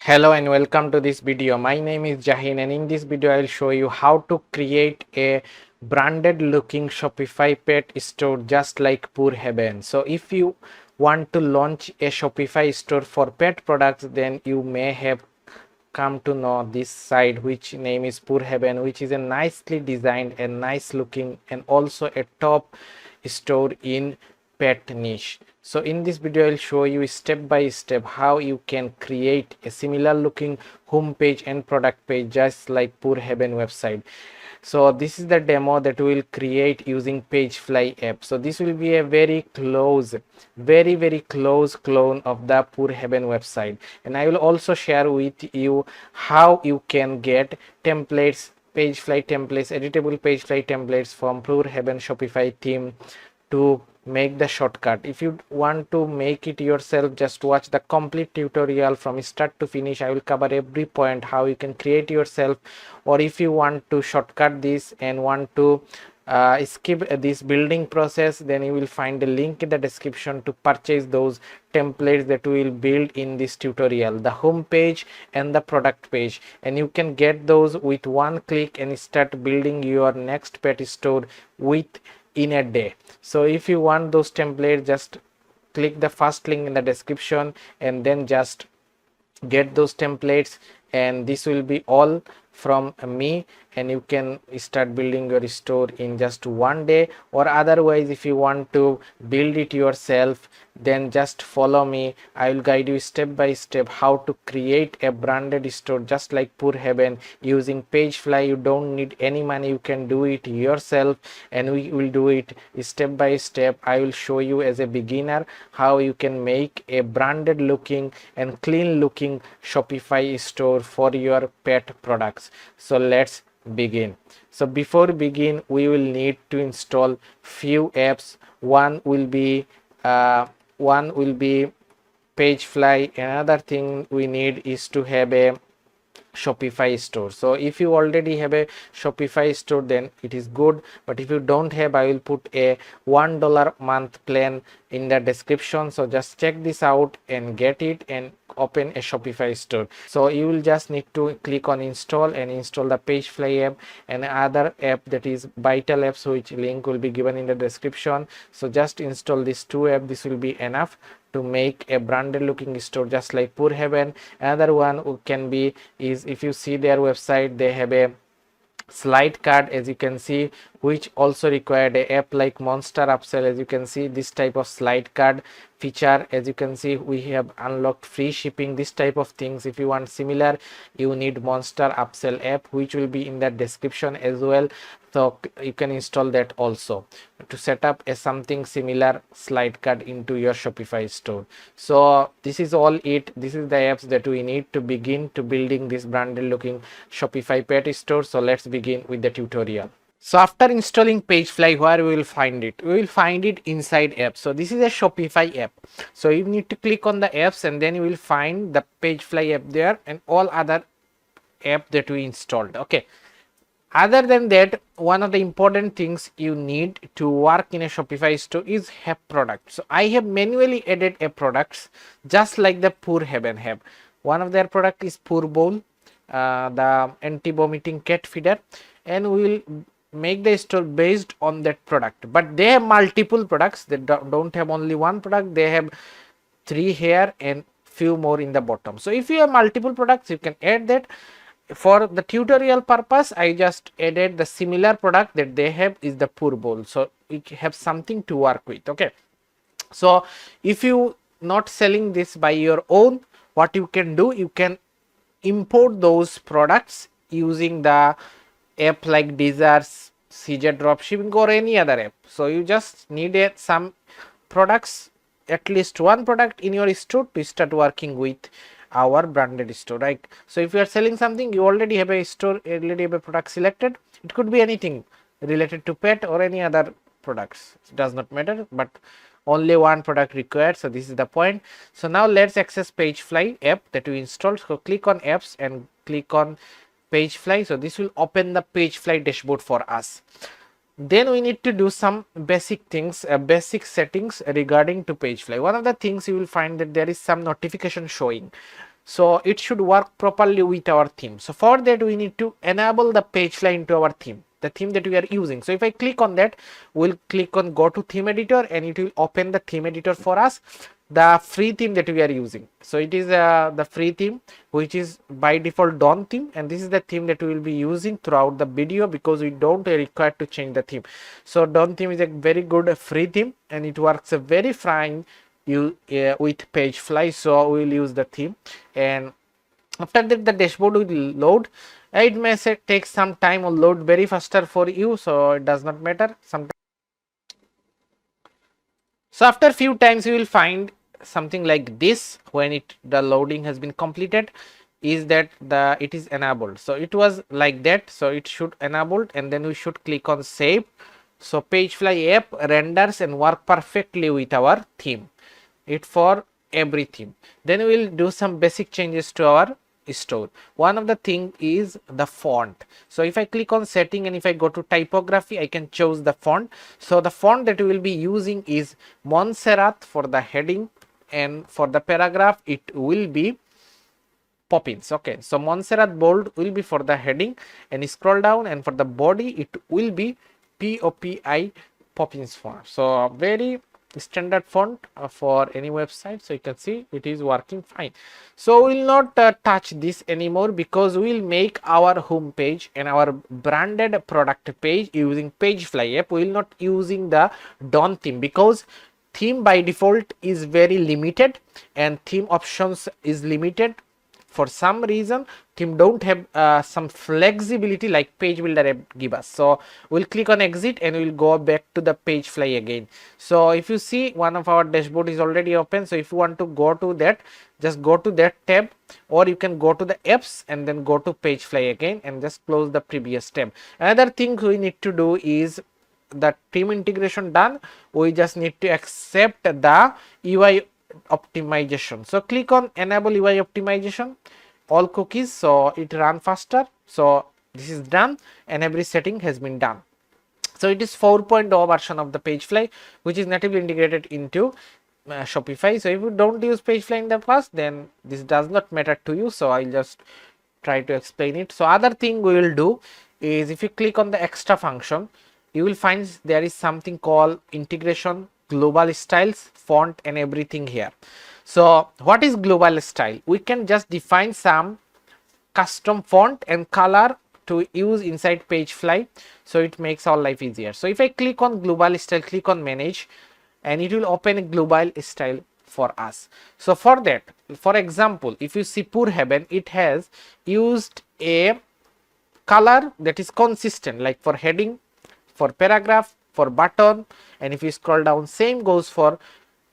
Hello and welcome to this video. My name is Jahin and in this video I will show you how to create a branded looking Shopify pet store just like PurrHeaven. So if you want to launch a Shopify store for pet products, then you may have come to know this site which name is PurrHeaven, which is a nicely designed and nice looking and also a top store in pet niche. So in this video I'll show you step by step how you can create a similar looking home page and product page just like PurrHeaven website. So this is the demo that we will create using Pagefly app. So this will be a very close clone of the PurrHeaven website, and I will also share with you how you can get templates, Pagefly templates, editable Pagefly templates from PurrHeaven Shopify theme to make the shortcut. If you want to make it yourself, just watch the complete tutorial from start to finish. I will cover every point how you can create yourself, or if you want to shortcut this and want to skip this building process, then you will find a link in the description to purchase those templates that we will build in this tutorial, the home page and the product page, and you can get those with one click and start building your next pet store in a day. So if you want those templates, just click the first link in the description and then just get those templates, and this will be all from me, and you can start building your store in just one day. Or otherwise, if you want to build it yourself, then just follow me. I will guide you step by step how to create a branded store just like PurrHeaven using Pagefly. You don't need any money, you can do it yourself, and we will do it step by step. I will show you as a beginner how you can make a branded looking and clean looking Shopify store for your pet products. So let's begin. So before we begin, we will need to install few apps. One will be Pagefly. Another thing we need is to have a Shopify store. So if you already have a Shopify store, then it is good, but if you don't have, I will put a $1 month plan in the description. So just check this out and get it and open a Shopify store. So you will just need to click on install and install the Pagefly app and other app, that is Vital apps, which link will be given in the description. So just install these two apps. This will be enough to make a branded looking store just like PurrHeaven. Another one can be is, if you see their website, they have a slide card, as you can see, which also required a app like Monster Upsell. As you can see, this type of slide card feature, as you can see, we have unlocked free shipping, this type of things. If you want similar, you need Monster Upsell app, which will be in the description as well. So you can install that also to set up a something similar slide card into your Shopify store. So this is all it. This is the apps that we need to begin to building this branded looking Shopify pet store. So let's begin with the tutorial. So after installing Pagefly, where we will find it? We will find it inside apps. So this is a Shopify app. So you need to click on the apps and then you will find the Pagefly app there and all other app that we installed. Okay. Other than that, one of the important things you need to work in a Shopify store is have products. So I have manually added a products just like the PurrHeaven have. One of their product is Purr Bowl, the anti-vomiting cat feeder, and we will make the store based on that product. But they have multiple products. They don't have only one product. They have 3 here and few more in the bottom. So if you have multiple products, you can add that. For the tutorial purpose, I just added the similar product that they have is the Purr Bowl. So we have something to work with. Okay. So if you not selling this by your own, what you can do, you can import those products using the app like Desires, CJ Dropshipping or any other app. So you just need some products, at least one product in your store to start working with our branded store, right? So if you are selling something, you already have a store, already have a product selected. It could be anything related to pet or any other products. It does not matter, but only one product required. So this is the point. So now let's access Pagefly app that we installed. So click on apps and click on Pagefly. So this will open the Pagefly dashboard for us. Then we need to do some basic things, basic settings regarding to Pagefly. One of the things you will find that there is some notification showing. so it should work properly with our theme. So for that we need to enable the Pagefly into our theme, the theme that we are using. So if I click on that, we'll click on go to theme editor and it will open the theme editor for us, the free theme that we are using. So it is the free theme, which is by default Dawn theme, and this is the theme that we will be using throughout the video because we don't require to change the theme. So Dawn theme is a very good free theme and it works very fine with Pagefly. So we will use the theme, and after that the dashboard will load. It may take some time or load very faster for you, so it does not matter. Sometimes, so after few times you will find something like this when the loading has been completed, is that it is enabled. So it was like that, so it should enabled, and then we should click on save. So Pagefly app renders and work perfectly with our theme, it for every theme. Then we will do some basic changes to our store. One of the thing is the font. So if I click on setting and if I go to typography, I can choose the font. So the font that we will be using is Montserrat for the heading, and for the paragraph it will be Poppins. Okay, so Montserrat bold will be for the heading, and scroll down, and for the body it will be POPI Poppins font. So very standard font for any website. So you can see it is working fine. So we will not touch this anymore because we will make our home page and our branded product page using Pagefly app. We will not using the Dawn theme because theme by default is very limited and theme options is limited. For some reason theme don't have some flexibility like page builder app give us. So we'll click on exit and we'll go back to the Pagefly again. So if you see, one of our dashboard is already open. So if you want to go to that, just go to that tab, or you can go to the apps and then go to Pagefly again and just close the previous tab. Another thing we need to do is the theme integration done, we just need to accept the UI optimization. So click on enable UI optimization, all cookies, so it run faster. So this is done and every setting has been done. So it is 4.0 version of the Pagefly, which is natively integrated into Shopify. So if you don't use Pagefly in the past, then this does not matter to you. So I'll just try to explain it. So other thing we will do is, if you click on the extra function, you will find there is something called integration, global styles, font and everything here. So what is global style? We can just define some custom font and color to use inside Pagefly, so it makes our life easier. So if I click on global style, click on manage, and it will open a global style for us. So for that, for example, if you see PurrHeaven, it has used a color that is consistent, like for heading, for paragraph, for button, and if you scroll down, same goes for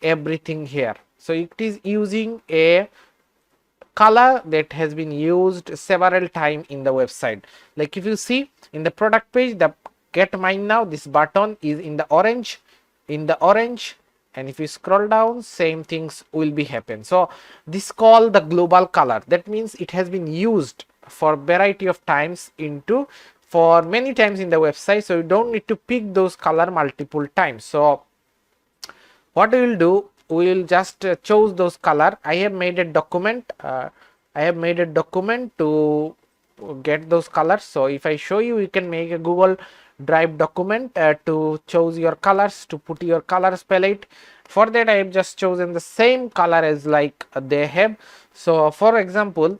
everything here. So it is using a color that has been used several times in the website. Like if you see in the product page, the get mine now, this button is in the orange, and if you scroll down, same things will be happen. So this called the global color. That means it has been used for variety of times into for many times in the website, so you don't need to pick those color multiple times. So what we will do, we will just choose those color. I have made a document to get those colors. So if I show you, you can make a Google Drive document to choose your colors, to put your colors palette. For that I have just chosen the same color as like they have. So for example,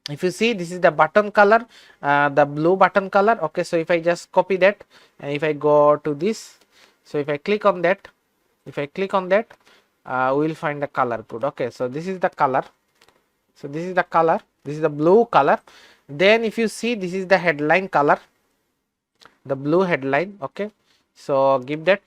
if you see, this is the button color, the blue button color. Okay, so if I just copy that and if I go to this, so if I click on that, we will find the color good. Okay, so this is the color, this is the blue color. Then if you see, this is the headline color, the blue headline. Okay, so give that.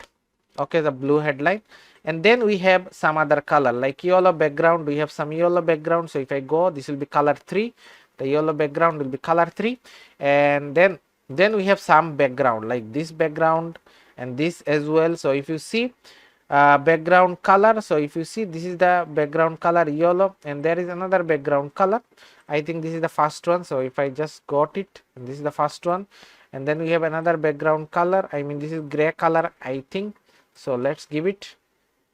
Okay, the blue headline, and then we have some other color like yellow background. We have some yellow background. So if I go, this will be color 3, the yellow background will be color 3, and then we have some background like this background and this as well. So if you see background color, so if you see, this is the background color yellow, and there is another background color. I think this is the first one. So if I just got it, and this is the first one, and then we have another background color. I mean, this is gray color, I think. So let's give it,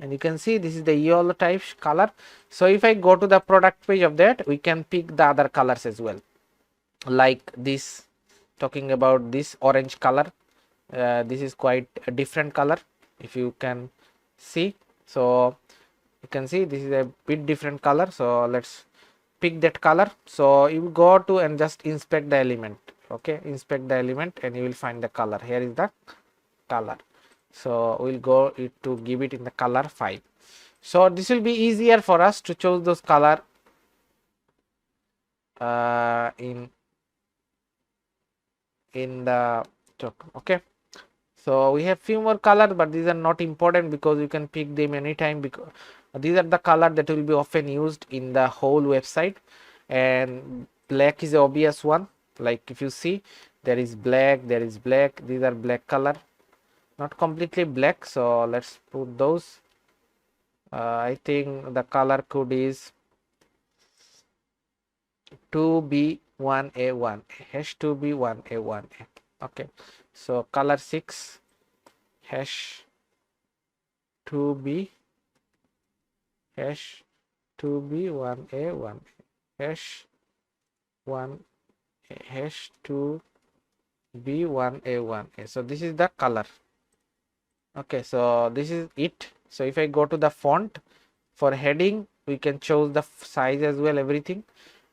and you can see this is the yellow type color. So if I go to the product page of that, we can pick the other colors as well, like this, talking about this orange color. This is quite a different color, if you can see. So you can see this is a bit different color, so let's pick that color. So you will go to and just inspect the element. Okay, inspect the element and you will find the color. Here is the color, so we'll go it to give it in the color 5. So this will be easier for us to choose those color in the token. Okay, so we have few more colors, but these are not important because you can pick them anytime, because these are the color that will be often used in the whole website. And black is the obvious one, like if you see there is black, there is black, these are black color, not completely black. So let's put those. I think the color code is 2B1A1, hash 2B1A1. Okay, so color 6 hash 2B hash 2B1A1 hash 1 hash 2B1A1. So this is the color. Okay, so this is it. So if I go to the font, for heading we can choose the size as well, everything.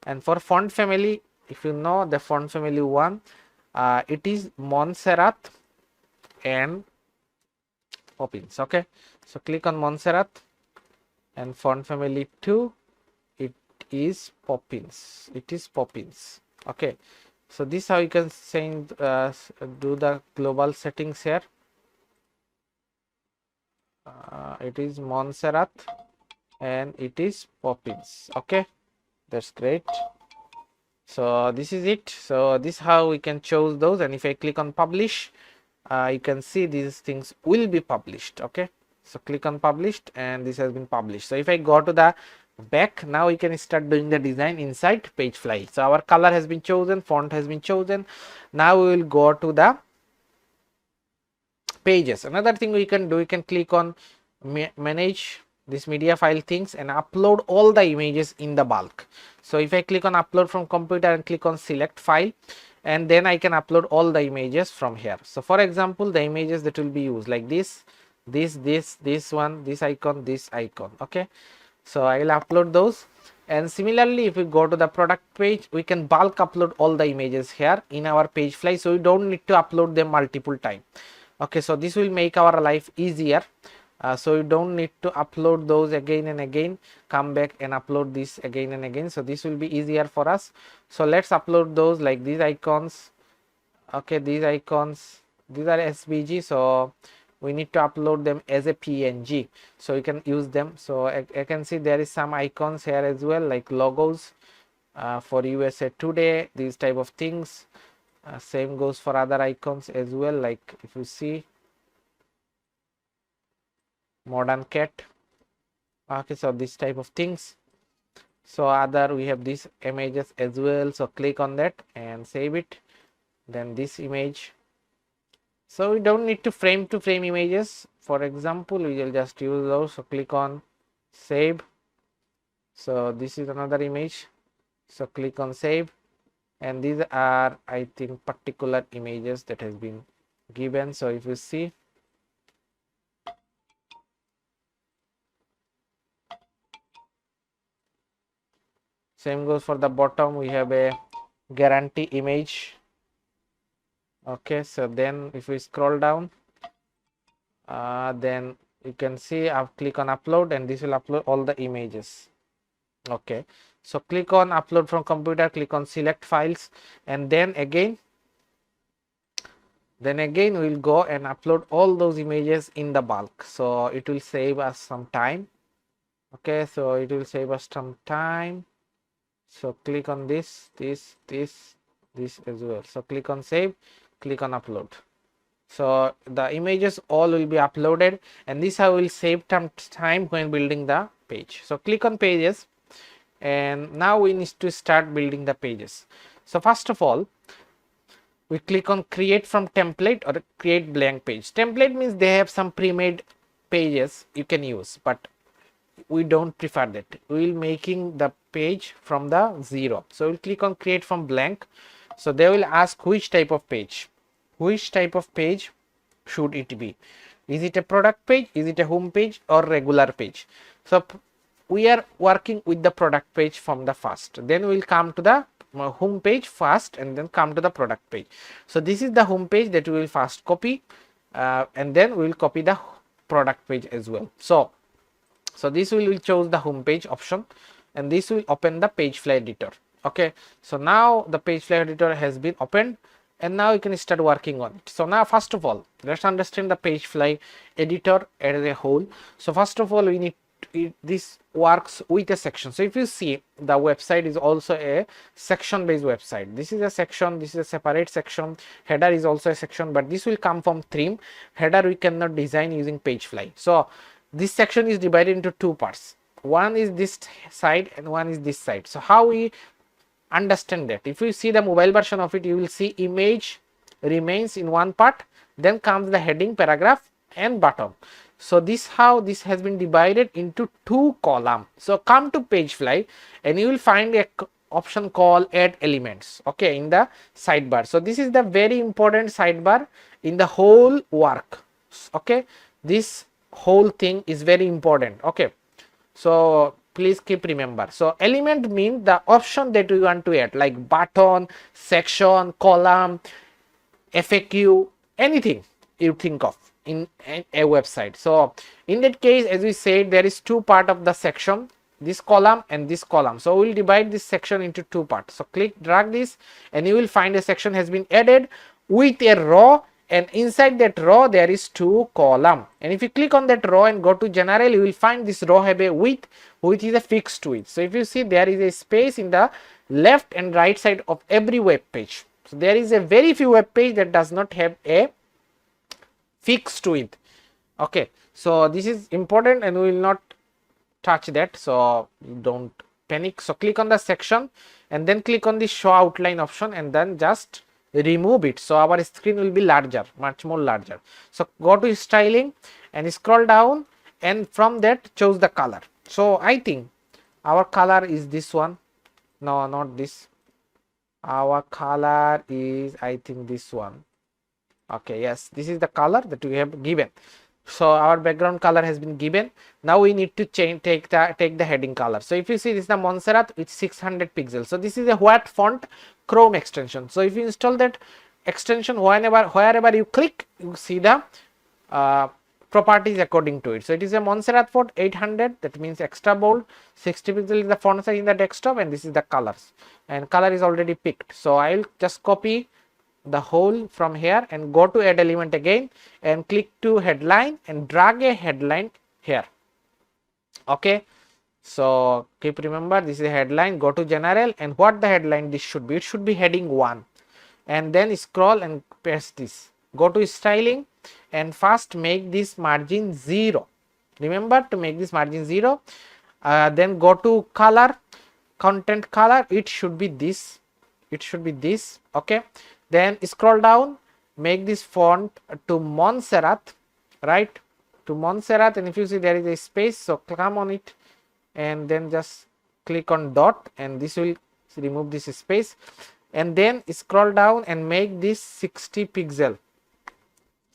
And for font family, if you know the font family 1, it is Montserrat and Poppins. Okay, so click on Montserrat, and font family 2, it is Poppins. It is Poppins. Okay, so this how you can change, do the global settings here. It is Montserrat and it is Poppins. Okay, that's great. So this is it. So this how we can choose those, and if I click on publish, you can see these things will be published. Okay, so click on published and this has been published. So if I go to the back, now we can start doing the design inside Pagefly. So our color has been chosen, font has been chosen. Now we will go to the pages. Another thing we can do, we can click on manage this media file things and upload all the images in the bulk. So if I click on upload from computer and click on select file, and then I can upload all the images from here. So for example, the images that will be used like this one, this icon. Okay, so I will upload those. And similarly, if we go to the product page, we can bulk upload all the images here in our Pagefly, so we don't need to upload them multiple times. Okay, so this will make our life easier. So you don't need to upload those again and again, come back and upload this again and again. So this will be easier for us. So let's upload those, like these icons. Okay, these icons, these are SVG, so we need to upload them as a PNG, so you can use them. So I can see there is some icons here as well, like logos for USA Today, these type of things. Same goes for other icons as well, like if you see modern cat. Okay, so this type of things. So other, we have these images as well, so click on that and save it. Then this image, so we don't need to frame images. For example, we will just use those. So click on save. So this is another image, so click on save. And these are, I think, particular images that has been given. So if you see, same goes for the bottom, we have a guarantee image. Okay, so then if we scroll down, then you can see I've click on upload and this will upload all the images. Okay, so click on upload from computer, click on select files, and then again we will go and upload all those images in the bulk. So it will save us some time. Okay, so it will save us some time. So click on this as well. So click on save, click on upload. So the images all will be uploaded, and this I will save some time when building the page. So click on pages, and now we need to start building the pages. So first of all, we click on create from template or create blank page. Template means they have some pre-made pages you can use, but we don't prefer that. We will making the page from the zero. So we'll click on create from blank. So they will ask which type of page, should it be. Is it a product page, is it a home page, or regular page? So we are working with the product page from the first, then we'll come to the home page first and then come to the product page. So this is the home page that we will first copy, and then we will copy the product page as well. So this will choose the home page option, and this will open the Pagefly editor. Okay, so now the Pagefly editor has been opened, and now you can start working on it. So now first of all, let's understand the Pagefly editor as a whole. So first of all, we need this works with a section. So if you see, the website is also a section based website. This is a section, this is a separate section, header is also a section, but this will come from theme. Header we cannot design using Pagefly. So this section is divided into two parts. One is this side and one is this side. So how we understand that? If you see the mobile version of it, you will see image remains in one part, then comes the heading, paragraph and bottom. So this how this has been divided into two columns. So come to Pagefly and you will find a option called add elements, okay, in the sidebar. So this is the very important sidebar in the whole work. Okay, this whole thing is very important. Okay, so please keep remember. So element means the option that we want to add, like button, section, column, FAQ, anything you think of in a website. So in that case, as we said, there is two part of the section, this column and this column. So we'll divide this section into two parts. So click, drag this, and you will find a section has been added with a row, and inside that row there is two column. And if you click on that row and go to general, you will find this row have a width, which is a fixed width. So if you see, there is a space in the left and right side of every web page. So there is a very few web page that does not have a fixed width. Okay, so this is important and we will not touch that, so don't panic. So click on the section and then click on the show outline option and then just remove it. So our screen will be larger, much more larger. So go to styling and scroll down, and from that choose the color. So I think our color is this one. No, not this. Our color is, I think, this one. Okay, yes, this is the color that we have given. So our background color has been given. Now we need to change, take the heading color. So if you see, this is the Montserrat with 600 pixels. So this is a what font? Chrome extension. So if you install that extension, wherever you click, you see the properties according to it. So it is a Montserrat font 800, that means extra bold. 60 pixels is the font size in the desktop, and this is the colors, and color is already picked. So I will just copy the whole from here and go to add element again and click to headline and drag a headline here. Okay, so keep remember, this is a headline. Go to general, and what the headline this should be? It should be heading 1, and then scroll and paste this. Go to styling and first make this margin 0. Remember to make this margin 0. Then go to color, content color. It should be this. It should be this. Okay. Then scroll down, make this font to Montserrat, right? To Montserrat, and if you see, there is a space, so come on it and then just click on dot, and this will remove this space, and then scroll down and make this 60 pixel.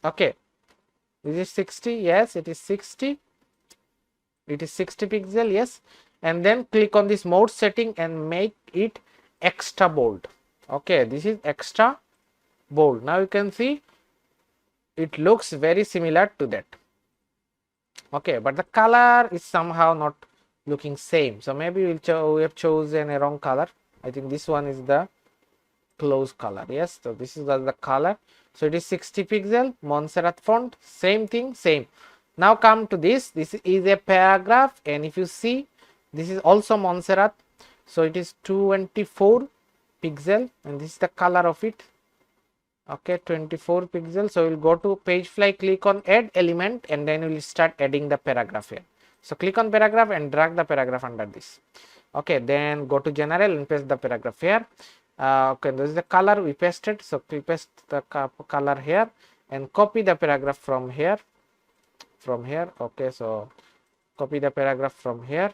Okay, this is 60. Yes, it is 60. It is 60 pixel. Yes, and then click on this mode setting and make it extra bold. Okay, this is extra bold. Now you can see it looks very similar to that. Okay, but the color is somehow not looking same. So maybe we have chosen a wrong color. I think this one is the close color. Yes, so this is the color. So it is 60 pixel, Montserrat font, same thing, same. Now come to this. This is a paragraph, and if you see, this is also Montserrat. So it is 24 pixel, and this is the color of it. Okay, 24 pixel. So we'll go to Pagefly, click on add element, and then we'll start adding the paragraph here. So click on paragraph and drag the paragraph under this. Okay, then go to general and paste the paragraph here. Okay, this is the color we pasted. So we paste the color here and copy the paragraph from here. from here. Okay, so copy the paragraph from here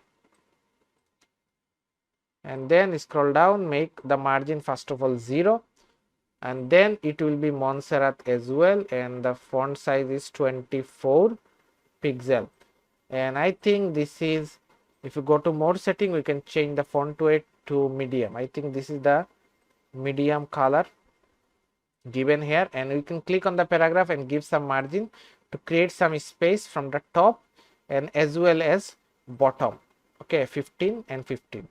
and then scroll down, make the margin first of all 0, and then it will be Montserrat as well, and the font size is 24 pixel. And I think this is, if you go to more setting, we can change the font weight to medium. I think this is the medium color given here, and we can click on the paragraph and give some margin to create some space from the top and as well as bottom. Okay, 15 and 15.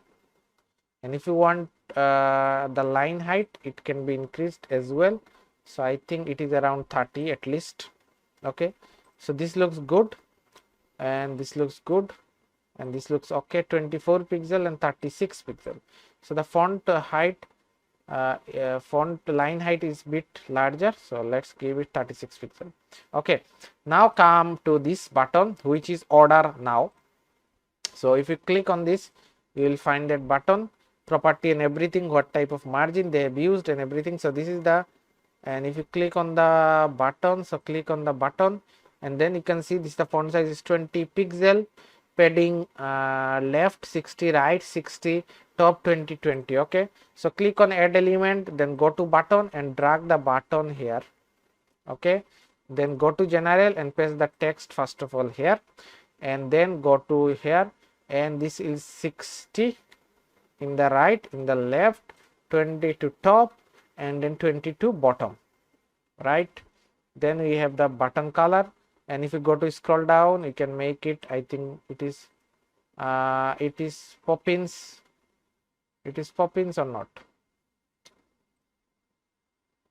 And if you want the line height, it can be increased as well. So I think it is around 30 at least. Okay, so this looks good and this looks good and this looks okay. 24 pixel and 36 pixel. So the font height, font line height is bit larger, so let's give it 36 pixel. Okay, now come to this button, which is order now. So if you click on this, you will find that button, property and everything, what type of margin they have used and everything. So this is the, and if you click on the button, so click on the button and then you can see this, the font size is 20 pixel, padding left 60, right 60, top 20, 20. Okay, so click on add element, then go to button and drag the button here. Okay, then go to general and paste the text first of all here, and then go to here, and this is 60 in the right, in the left, 20 to top, and then 20 to bottom, right? Then we have the button color, and if you go to scroll down, you can make it, I think it is Poppins. It is Poppins or not?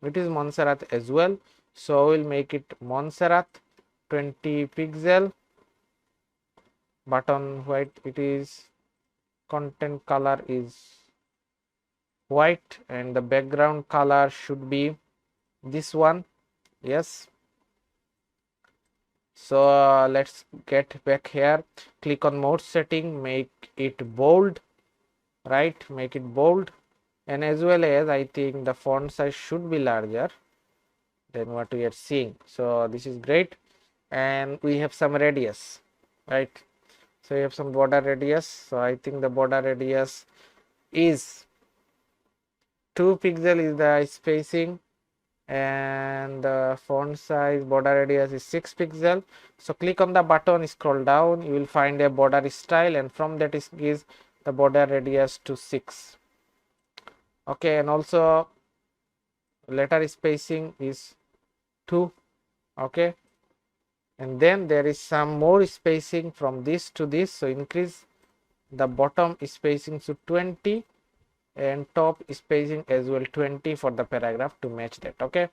It is Montserrat as well. So we'll make it Montserrat, 20 pixel, button white. It is content color is white, and the background color should be this one. Yes. So let's get back here, click on mode setting, make it bold, right? Make it bold, and as well as I think the font size should be larger than what we are seeing. So this is great, and we have some radius, right? So we have some border radius. So I think the border radius is 2 pixel is the spacing, and the font size border radius is 6 pixel. So click on the button, scroll down, you will find a border style, and from that is gives the border radius to 6. Okay, and also letter spacing is 2. Okay, and then there is some more spacing from this to this, so increase the bottom spacing to 20 and top spacing as well 20 for the paragraph to match that. Okay,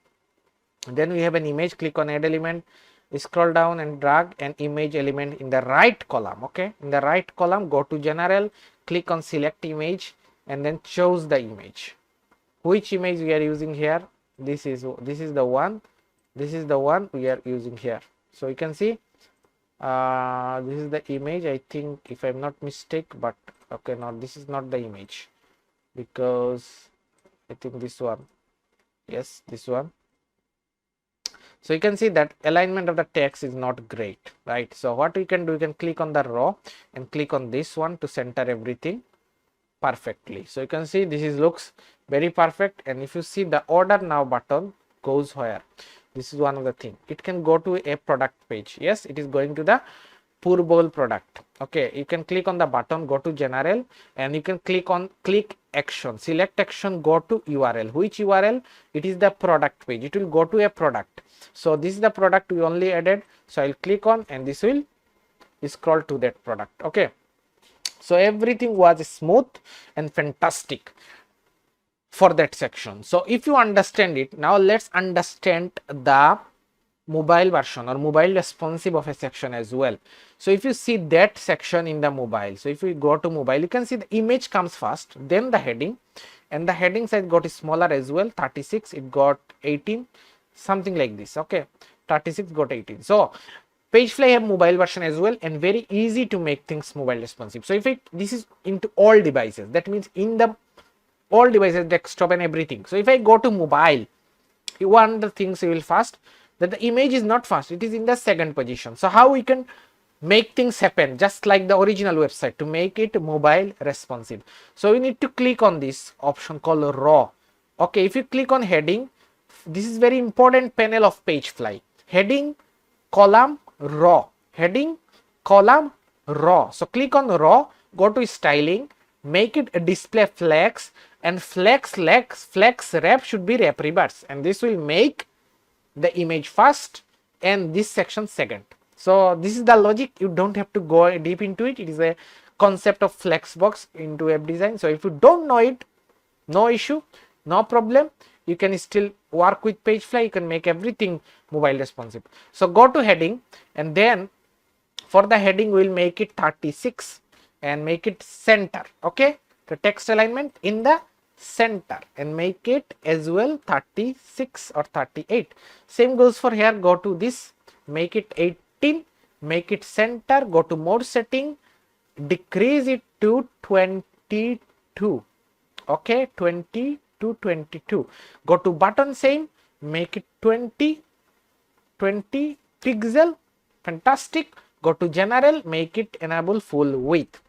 and then we have an image, click on add element, scroll down and drag an image element in the right column. Okay, in the right column, go to general, click on select image, and then choose the image. Which image we are using here? This is the one, this is the one we are using here. So you can see this is the image, I think, if I'm not mistaken, but okay, no, this is not the image, because I think this one, yes, this one. So you can see that alignment of the text is not great, right? So what we can do, we can click on the row and click on this one to center everything perfectly. So you can see this is looks very perfect. And if you see the order now button goes where, this is one of the thing, it can go to a product page. Yes, it is going to the PurrHeaven product. Okay, you can click on the button, go to general, and you can click on click action, select action, go to URL. Which URL? It is the product page, it will go to a product. So this is the product we only added, so I'll click on, and this will scroll to that product. Okay, so everything was smooth and fantastic for that section. So if you understand it, now let's understand the mobile version or mobile responsive of a section as well. So if you see that section in the mobile, so if we go to mobile, you can see the image comes first, then the heading, and the heading size got smaller as well, 36, it got 18, something like this. Okay, 36 got 18. So Pagefly have mobile version as well, and very easy to make things mobile responsive. So if this is into all devices, that means in the all devices, desktop and everything. So if I go to mobile, one of the things you will first, that the image is not first, it is in the second position. So how we can make things happen just like the original website to make it mobile responsive? So we need to click on this option called raw. Okay, if you click on heading, this is very important panel of Pagefly. Heading, column, raw. Heading, column, raw. So click on raw, go to styling, make it a display flex, and flex wrap should be wrap reverse, and this will make the image first and this section second. So this is the logic. You don't have to go deep into it. It is a concept of flexbox into web design. So if you don't know it, no issue, no problem. You can still work with Pagefly. You can make everything mobile responsive. So go to heading, and then for the heading we'll make it 36 and make it center. Okay, the text alignment in the center, and make it as well 36 or 38. Same goes for here. Go to this, make it 18, make it center, go to mode setting, decrease it to 22. Okay, 20 to 22. Go to button, same, make it 20 pixel. Fantastic. Go to general, make it enable full width.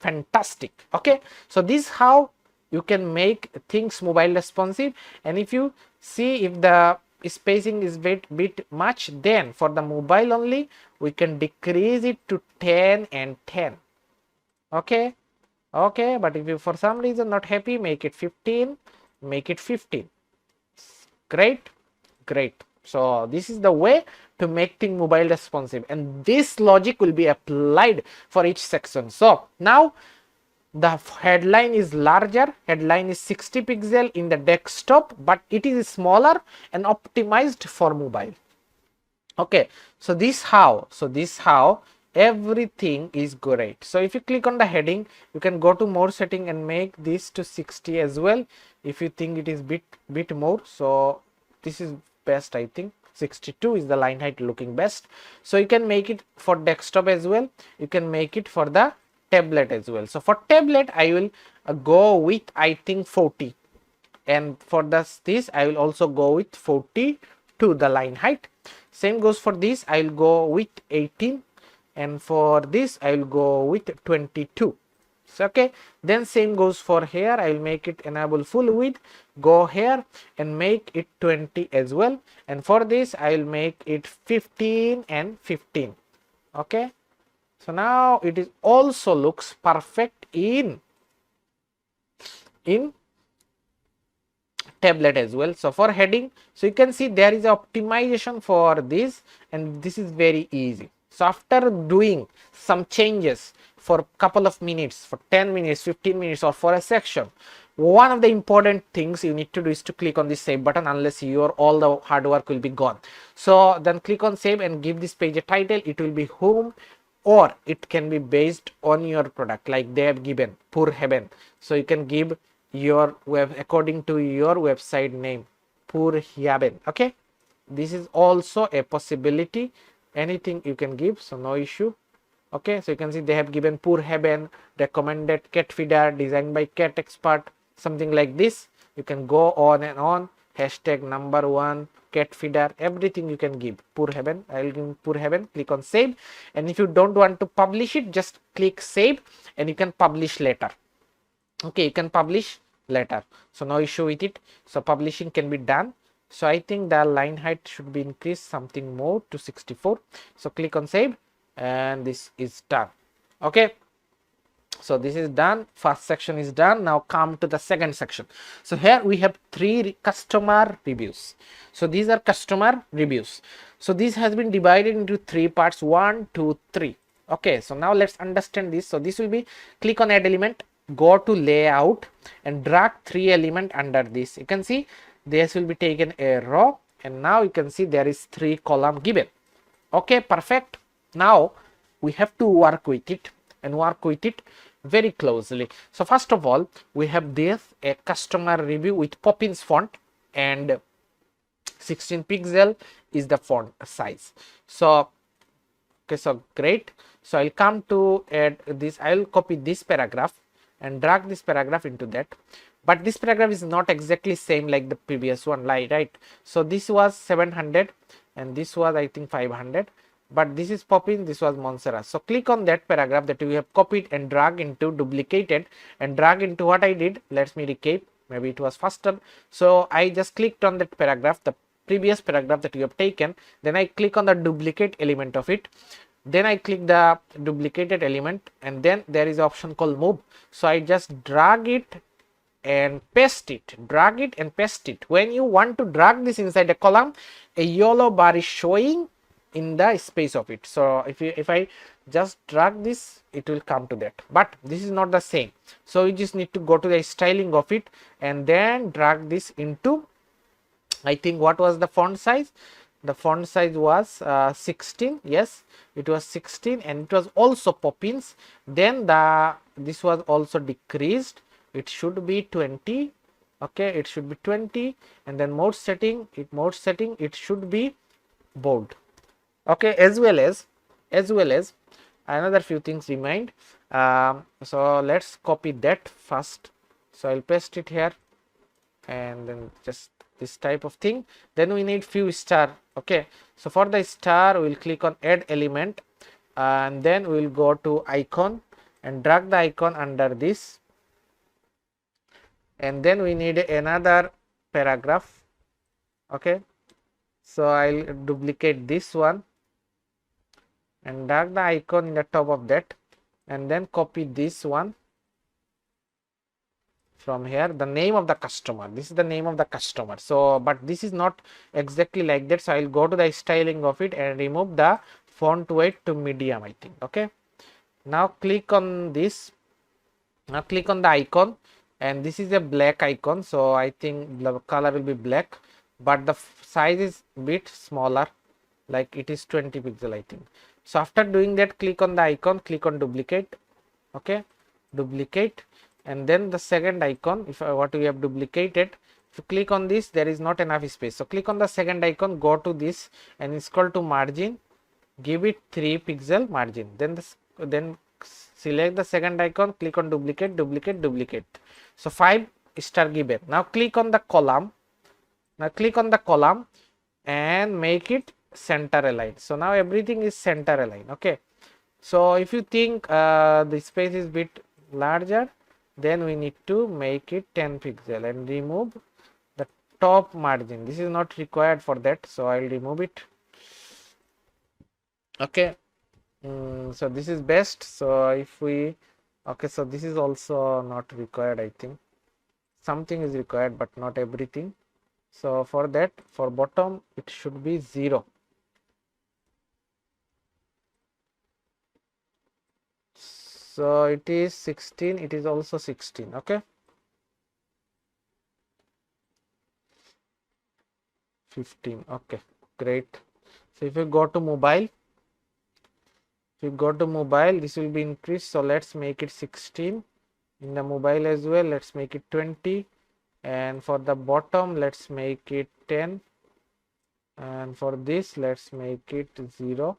Fantastic. Okay, so this is how you can make things mobile responsive. And if you see if the spacing is bit much, then for the mobile only we can decrease it to 10 and 10. Okay, but if you for some reason not happy, make it 15, make it 15. Great. So this is the way to make things mobile responsive, and this logic will be applied for each section. So now the headline is larger, headline is 60 pixel in the desktop, but it is smaller and optimized for mobile. Okay, so this how everything is great. So if you click on the heading, you can go to more setting and make this to 60 as well if you think it is bit more. So this is best, I think 62 is the line height looking best. So you can make it for desktop as well, you can make it for the tablet as well. So for tablet I will go with I think 40, and for this I will also go with 42 the line height. Same goes for this, I will go with 18, and for this I will go with 22. So okay, then same goes for here, I will make it enable full width, go here and make it 20 as well, and for this I will make it 15 and 15. Okay, so now it is also looks perfect in tablet as well. So for heading, so you can see there is a optimization for this, and this is very easy. So after doing some changes for a couple of minutes, for 10 minutes, 15 minutes, or for a section, one of the important things you need to do is to click on the save button, unless your all the hard work will be gone. So then click on save and give this page a title. It will be home, or it can be based on your product, like they have given PurrHeaven. So you can give your web according to your website name, PurrHeaven. Okay, this is also a possibility, anything you can give, so no issue. Okay, so you can see they have given PurrHeaven, recommended cat feeder, designed by cat expert, something like this. You can go on and on, hashtag number one, cat feeder, everything you can give. PurrHeaven, I will give PurrHeaven. Click on save, and if you don't want to publish it, just click save and you can publish later. Okay, you can publish later, so no issue with it. So publishing can be done. So I think the line height should be increased something more to 64. So click on save, and this is done. Okay, so this is done, first section is done. Now come to the second section. So here we have 3 customer reviews. So these are customer reviews. So this has been divided into 3 parts, 1, 2, 3. Okay, so now let's understand this. So this will be, click on add element, go to layout and drag 3 element under this. You can see this will be taken a row, and now you can see there is 3 column given. Okay, perfect. Now we have to work with it, and work with it very closely. So first of all, we have this a customer review with Poppins font, and 16 pixel is the font size. So okay, so great. So I'll come to add this, I'll copy this paragraph and drag this paragraph into that, but this paragraph is not exactly same like the previous one, right? So this was 700, and this was I think 500, but this is Popin, this was Montserrat. So click on that paragraph that we have copied and drag into, duplicated and drag into. What I did, let me recap, maybe it was faster. So I just clicked on that paragraph, the previous paragraph that you have taken, then I click on the duplicate element of it, then I click the duplicated element, and then there is option called move. So I just drag it and paste it, drag it and paste it. When you want to drag this inside a column, a yellow bar is showing in the space of it. So if I just drag this, it will come to that, but this is not the same. So you just need to go to the styling of it and then drag this into, I think, what was the font size? The font size was 16. Yes, it was 16, and it was also Poppins. Then this was also decreased. It should be 20. Okay, it should be 20, and then mode setting. It should be bold. Okay, as well as another few things remained. So let's copy that first. So I'll paste it here, and then just this type of thing. Then we need few star. Okay, so for the star we will click on add element, and then we will go to icon and drag the icon under this, and then we need another paragraph. Okay, so I'll duplicate this one and drag the icon in the top of that, and then copy this one from here, the name of the customer. This is the name of the customer. So but this is not exactly like that, so I'll go to the styling of it and remove the font weight to medium, I think. Okay, now click on this, now click on the icon, and this is a black icon, so I think the color will be black, but the size is bit smaller, like it is 20 pixel, I think. So after doing that, click on the icon, click on duplicate. Okay, duplicate, and then the second icon, if what we have duplicated, if you click on this, there is not enough space, so click on the second icon, go to this and scroll to margin, give it 3 pixel margin, then select the second icon, click on duplicate, duplicate. So 5 star given. Now click on the column, and make it center align. So now everything is center align. Okay, so if you think the space is bit larger, then we need to make it 10 pixel and remove the top margin. This is not required for that, so I'll remove it. Okay, so this is best. So if we, okay, so this is also not required, I think. Something is required but not everything. So for that, for bottom it should be 0. So it is 16, it is also 16. Okay, 15. Okay, great. So if you go to mobile, this will be increased. So let's make it 16 in the mobile as well. Let's make it 20, and for the bottom let's make it 10, and for this let's make it 0.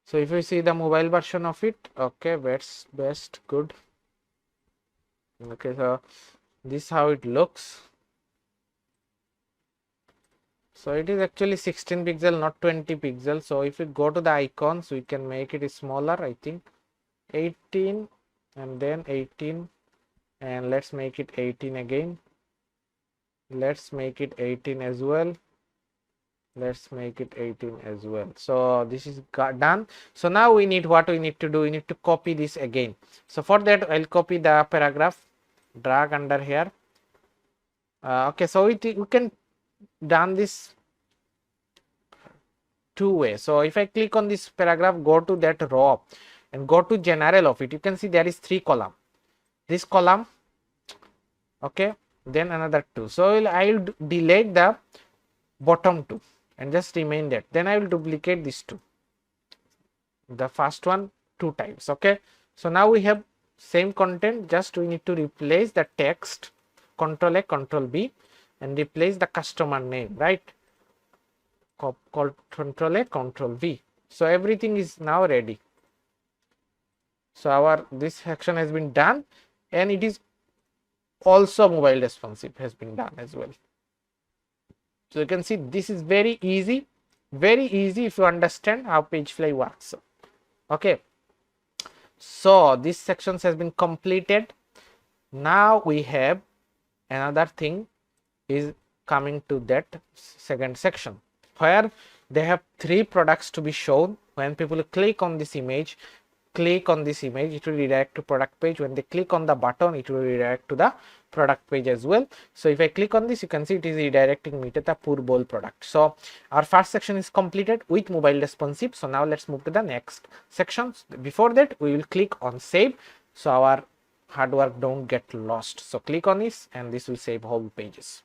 So if you see the mobile version of it, okay, best good. Okay, so this is how it looks. So it is actually 16 pixel, not 20 pixel. So if you go to the icons, we can make it smaller, I think 18, and then 18, and let's make it 18 again. Let's make it 18 as well. Let's make it 18 as well. So this is done. So now we need, what we need to do, we need to copy this again. So for that, I'll copy the paragraph, drag under here. Okay, so we can done this two ways. So if I click on this paragraph, go to that row and go to general of it, you can see there is 3 column, this column, okay, then another 2. So I will delete the bottom 2 and just remain that. Then I will duplicate this 2, the first one 2 times. Okay, so now we have same content, just we need to replace the text, Control A, Control B, and replace the customer name, right? Called Control A, Control V. So everything is now ready. So our this action has been done, and it is also mobile responsive has been done as well. So you can see this is very easy if you understand how Pagefly works. Okay, so this sections has been completed. Now we have another thing is coming to that second section where they have 3 products to be shown. When people click on this image, it will redirect to product page. When they click on the button, it will redirect to the product page as well. So if I click on this, you can see it is redirecting me to the PurrBowl product. So our first section is completed with mobile responsive. So now let's move to the next section. Before that, we will click on save, so our hard work don't get lost. So click on this and this will save whole pages.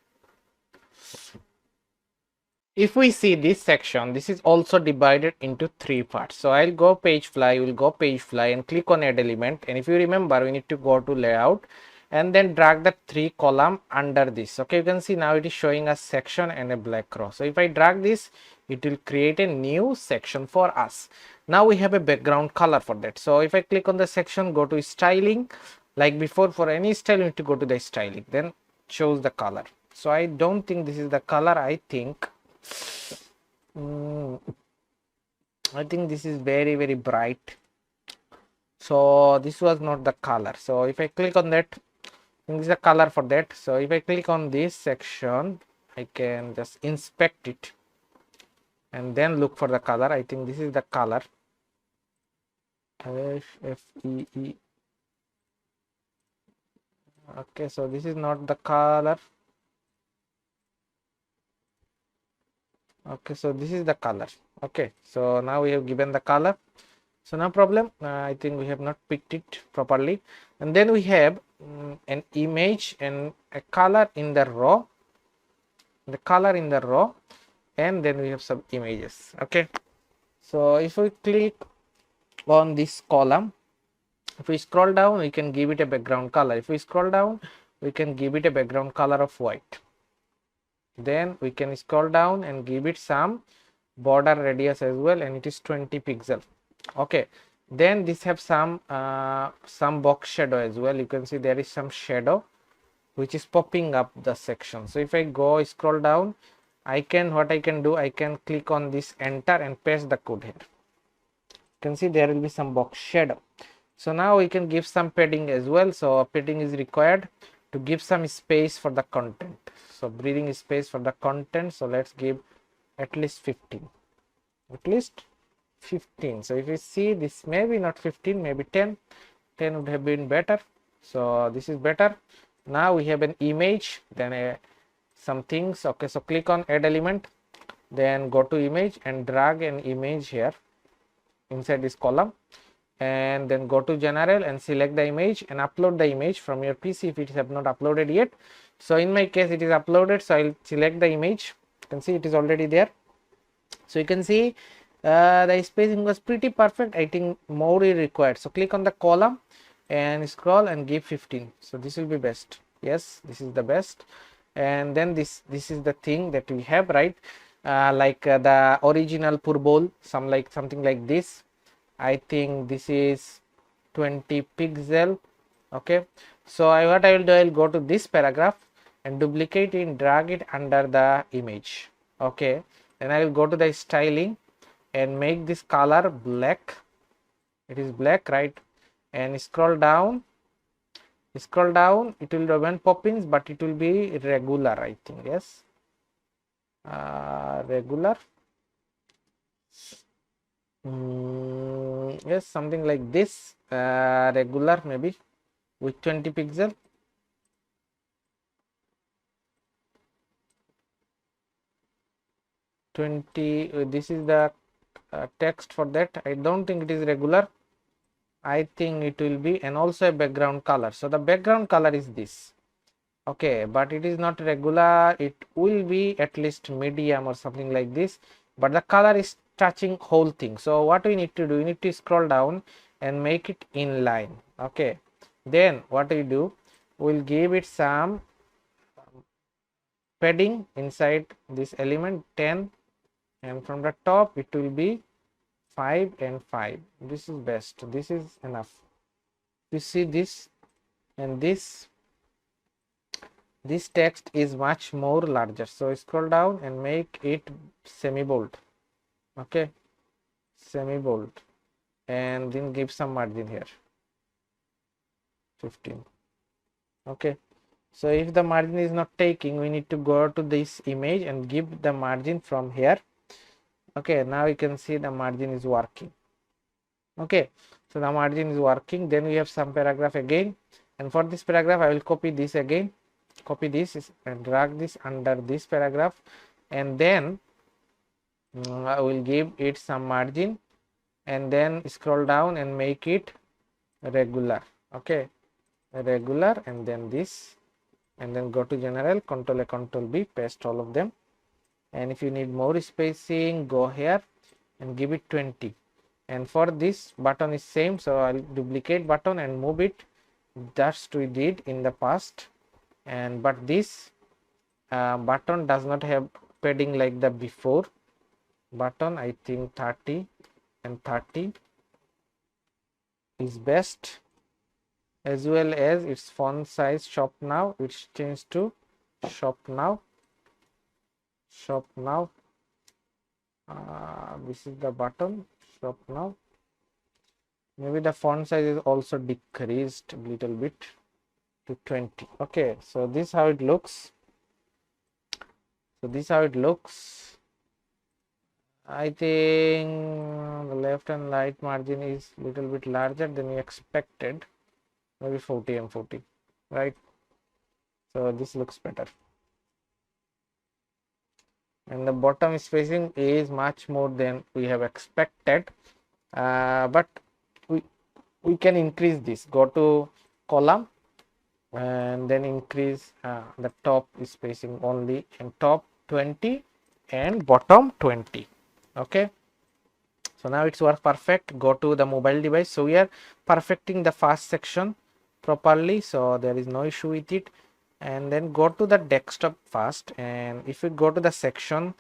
If we see this section, this is also divided into 3 parts. So I'll go Pagefly, we'll go Pagefly and click on add element. And if you remember, we need to go to layout and then drag the 3 column under this. Okay, you can see now it is showing a section and a black row. So if I drag this, it will create a new section for us. Now we have a background color for that. So if I click on the section, go to styling, like before, for any style, you need to go to the styling, then shows the color. So I don't think this is the color. I think this is very bright. So this was not the color. So if I click on that, this is the color for that. So if I click on this section, I can just inspect it and then look for the color. I think this is the color. FEE. Okay, so this is not the color. Okay, so this is the color. Okay, so now we have given the color, so no problem. I think we have not picked it properly. And then we have an image and a color in the row, and then we have some images. Okay, so if we click on this column, if we scroll down, we can give it a background color. If we scroll down, we can give it a background color of white. Then we can scroll down and give it some border radius as well, and it is 20 pixel. Okay, then this have some box shadow as well. You can see there is some shadow which is popping up the section. So if I go scroll down, I can click on this enter and paste the code here. You can see there will be some box shadow. So now we can give some padding as well. So padding is required to give some space for the content. So breathing space for the content. So let's give at least 15. So if you see this, maybe not 15, maybe 10 would have been better. So this is better. Now we have an image, then some things. Okay, so click on add element, then go to image and drag an image here inside this column, and then go to general and select the image and upload the image from your PC if it is have not uploaded yet. So in my case it is uploaded, so I'll select the image. You can see it is already there. So you can see the spacing was pretty perfect. I think more is required. So click on the column and scroll and give 15. So this will be best. Yes, this is the best. And then this is the thing that we have, right? The original PurrBowl, something like this. I think this is 20 pixel. Okay, so what I will do, I will go to this paragraph and duplicate it and drag it under the image. Okay, then I will go to the styling and make this color black. It is black, right? And scroll down, it will remain pop-ins, but it will be regular, I think. Yes, regular. Yes, something like this, regular, maybe with 20 pixel. This is the text for that. I don't think it is regular. I think it will be, and also a background color. So the background color is this. Okay, but it is not regular. It will be at least medium or something like this, but the color is touching whole thing. So what we need to do, we need to scroll down and make it inline. Okay, then what we do, we'll give it some padding inside this element 10, and from the top it will be 5 and 5. This is best. This is enough. You see this and this. this text is much more larger. So scroll down and make it semi bold. Okay, semi bold, and then give some margin here, 15. Okay, so if the margin is not taking, we need to go to this image and give the margin from here. Okay, now you can see the margin is working. Okay, so the margin is working. Then we have some paragraph again, and for this paragraph I will copy this again, copy this and drag this under this paragraph, and then I will give it some margin, and then scroll down and make it regular. Okay, regular, and then this, and then go to general, Control A, Control B, paste all of them. And if you need more spacing, go here and give it 20. And for this button is same, so I'll duplicate button and move it just we did in the past. And but this button does not have padding like the before button. I think 30 and 30 is best, as well as its font size. Shop now, it's changed to shop now. Shop now. This is the button, shop now. Maybe the font size is also decreased a little bit to 20. Okay, so this is how it looks. So this is how it looks. I think the left and right margin is little bit larger than we expected, maybe 40 and 40, right? So this looks better. And the bottom spacing is much more than we have expected, but we can increase this. Go to column and then increase the top spacing only, and top 20 and bottom 20. Okay, so now it's work perfect. Go to the mobile device. So we are perfecting the first section properly, so there is no issue with it. And then go to the desktop first, and if you go to the section,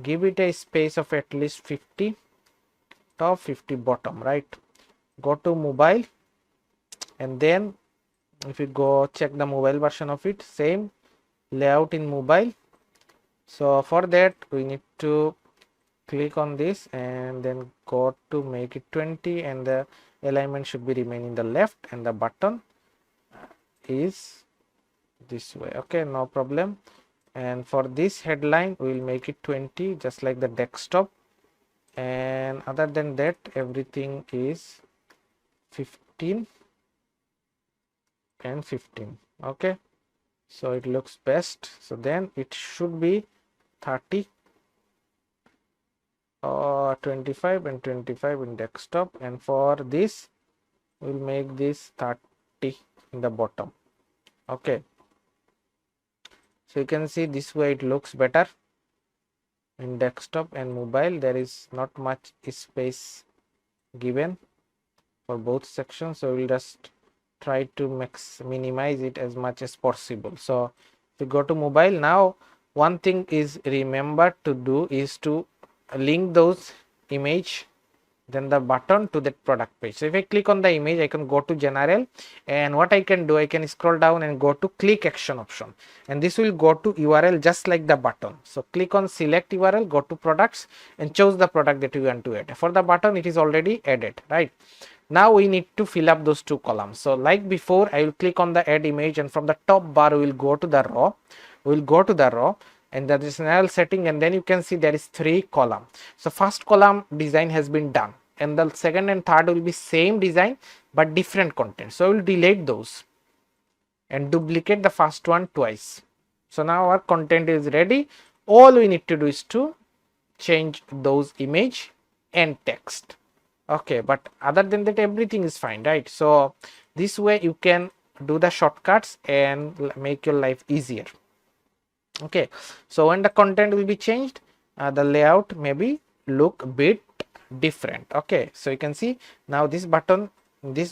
give it a space of at least 50 top, 50 bottom, right? Go to mobile, and then if you go check the mobile version of it, same layout in mobile. So for that we need to click on this and then go to make it 20, and the alignment should be remaining the left, and the button is this way. Okay, no problem. And for this headline we will make it 20, just like the desktop, and other than that everything is 15 and 15. Okay, so it looks best. So then it should be 30 or 25 and 25 in desktop, and for this we'll make this 30 in the bottom. Okay, so you can see this way it looks better. In desktop and mobile there is not much space given for both sections, so we'll just try to minimize it as much as possible. So if you go to mobile now, one thing is remember to do is to link those image, then the button to that product page. So if I click on the image, I can go to general, and what I can do, I can scroll down and go to click action option, and this will go to URL just like the button. So click on select URL, go to products and choose the product that you want to add. For the button it is already added, right? Now we need to fill up those two columns. So like before, I will click on the add image, and from the top bar we will go to the row. We will go to the row and the general setting, and then you can see there is 3 column. So first column design has been done, and the second and third will be same design but different content. So we will delete those and duplicate the first one twice. So now our content is ready. All we need to do is to change those image and text. Okay, but other than that everything is fine, right? So this way you can do the shortcuts and make your life easier. Okay, so when the content will be changed, the layout maybe look a bit different. Okay, so you can see now this button is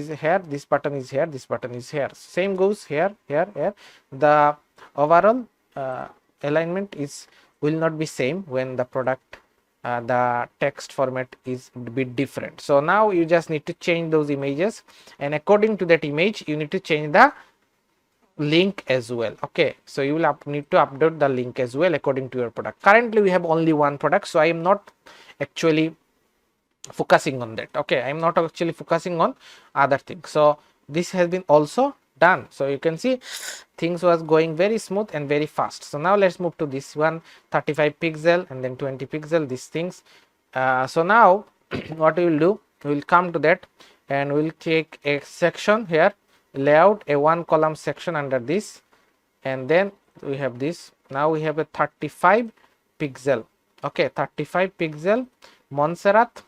here, this button is here, this button is here, same goes here, here, here. The overall alignment will not be same when the product the text format is a bit different. So now you just need to change those images, and according to that image you need to change the link as well. Okay, so you will need to update the link as well according to your product. Currently we have only one product, so I am not actually focusing on that. Okay, I am not actually focusing on other things. So this has been also done. So you can see things was going very smooth and very fast. So now let's move to this one, 35 pixel and then 20 pixel, these things. So now what we will do, we will come to that and we will take a section here, layout, a one column section under this, and then we have this. Now we have a 35 pixel. Okay, 35 pixel Montserrat.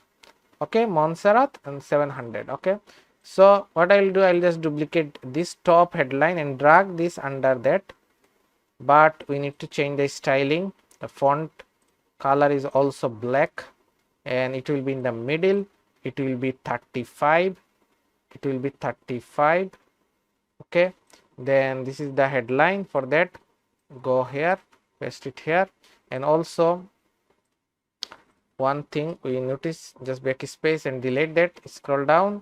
Okay, Montserrat and 700. Okay, so what I will do, I will just duplicate this top headline and drag this under that, but we need to change the styling. The font color is also black and it will be in the middle. It will be 35. It will be 35. Okay, then this is the headline. For that, go here, paste it here, and also one thing we notice, just backspace and delete that, scroll down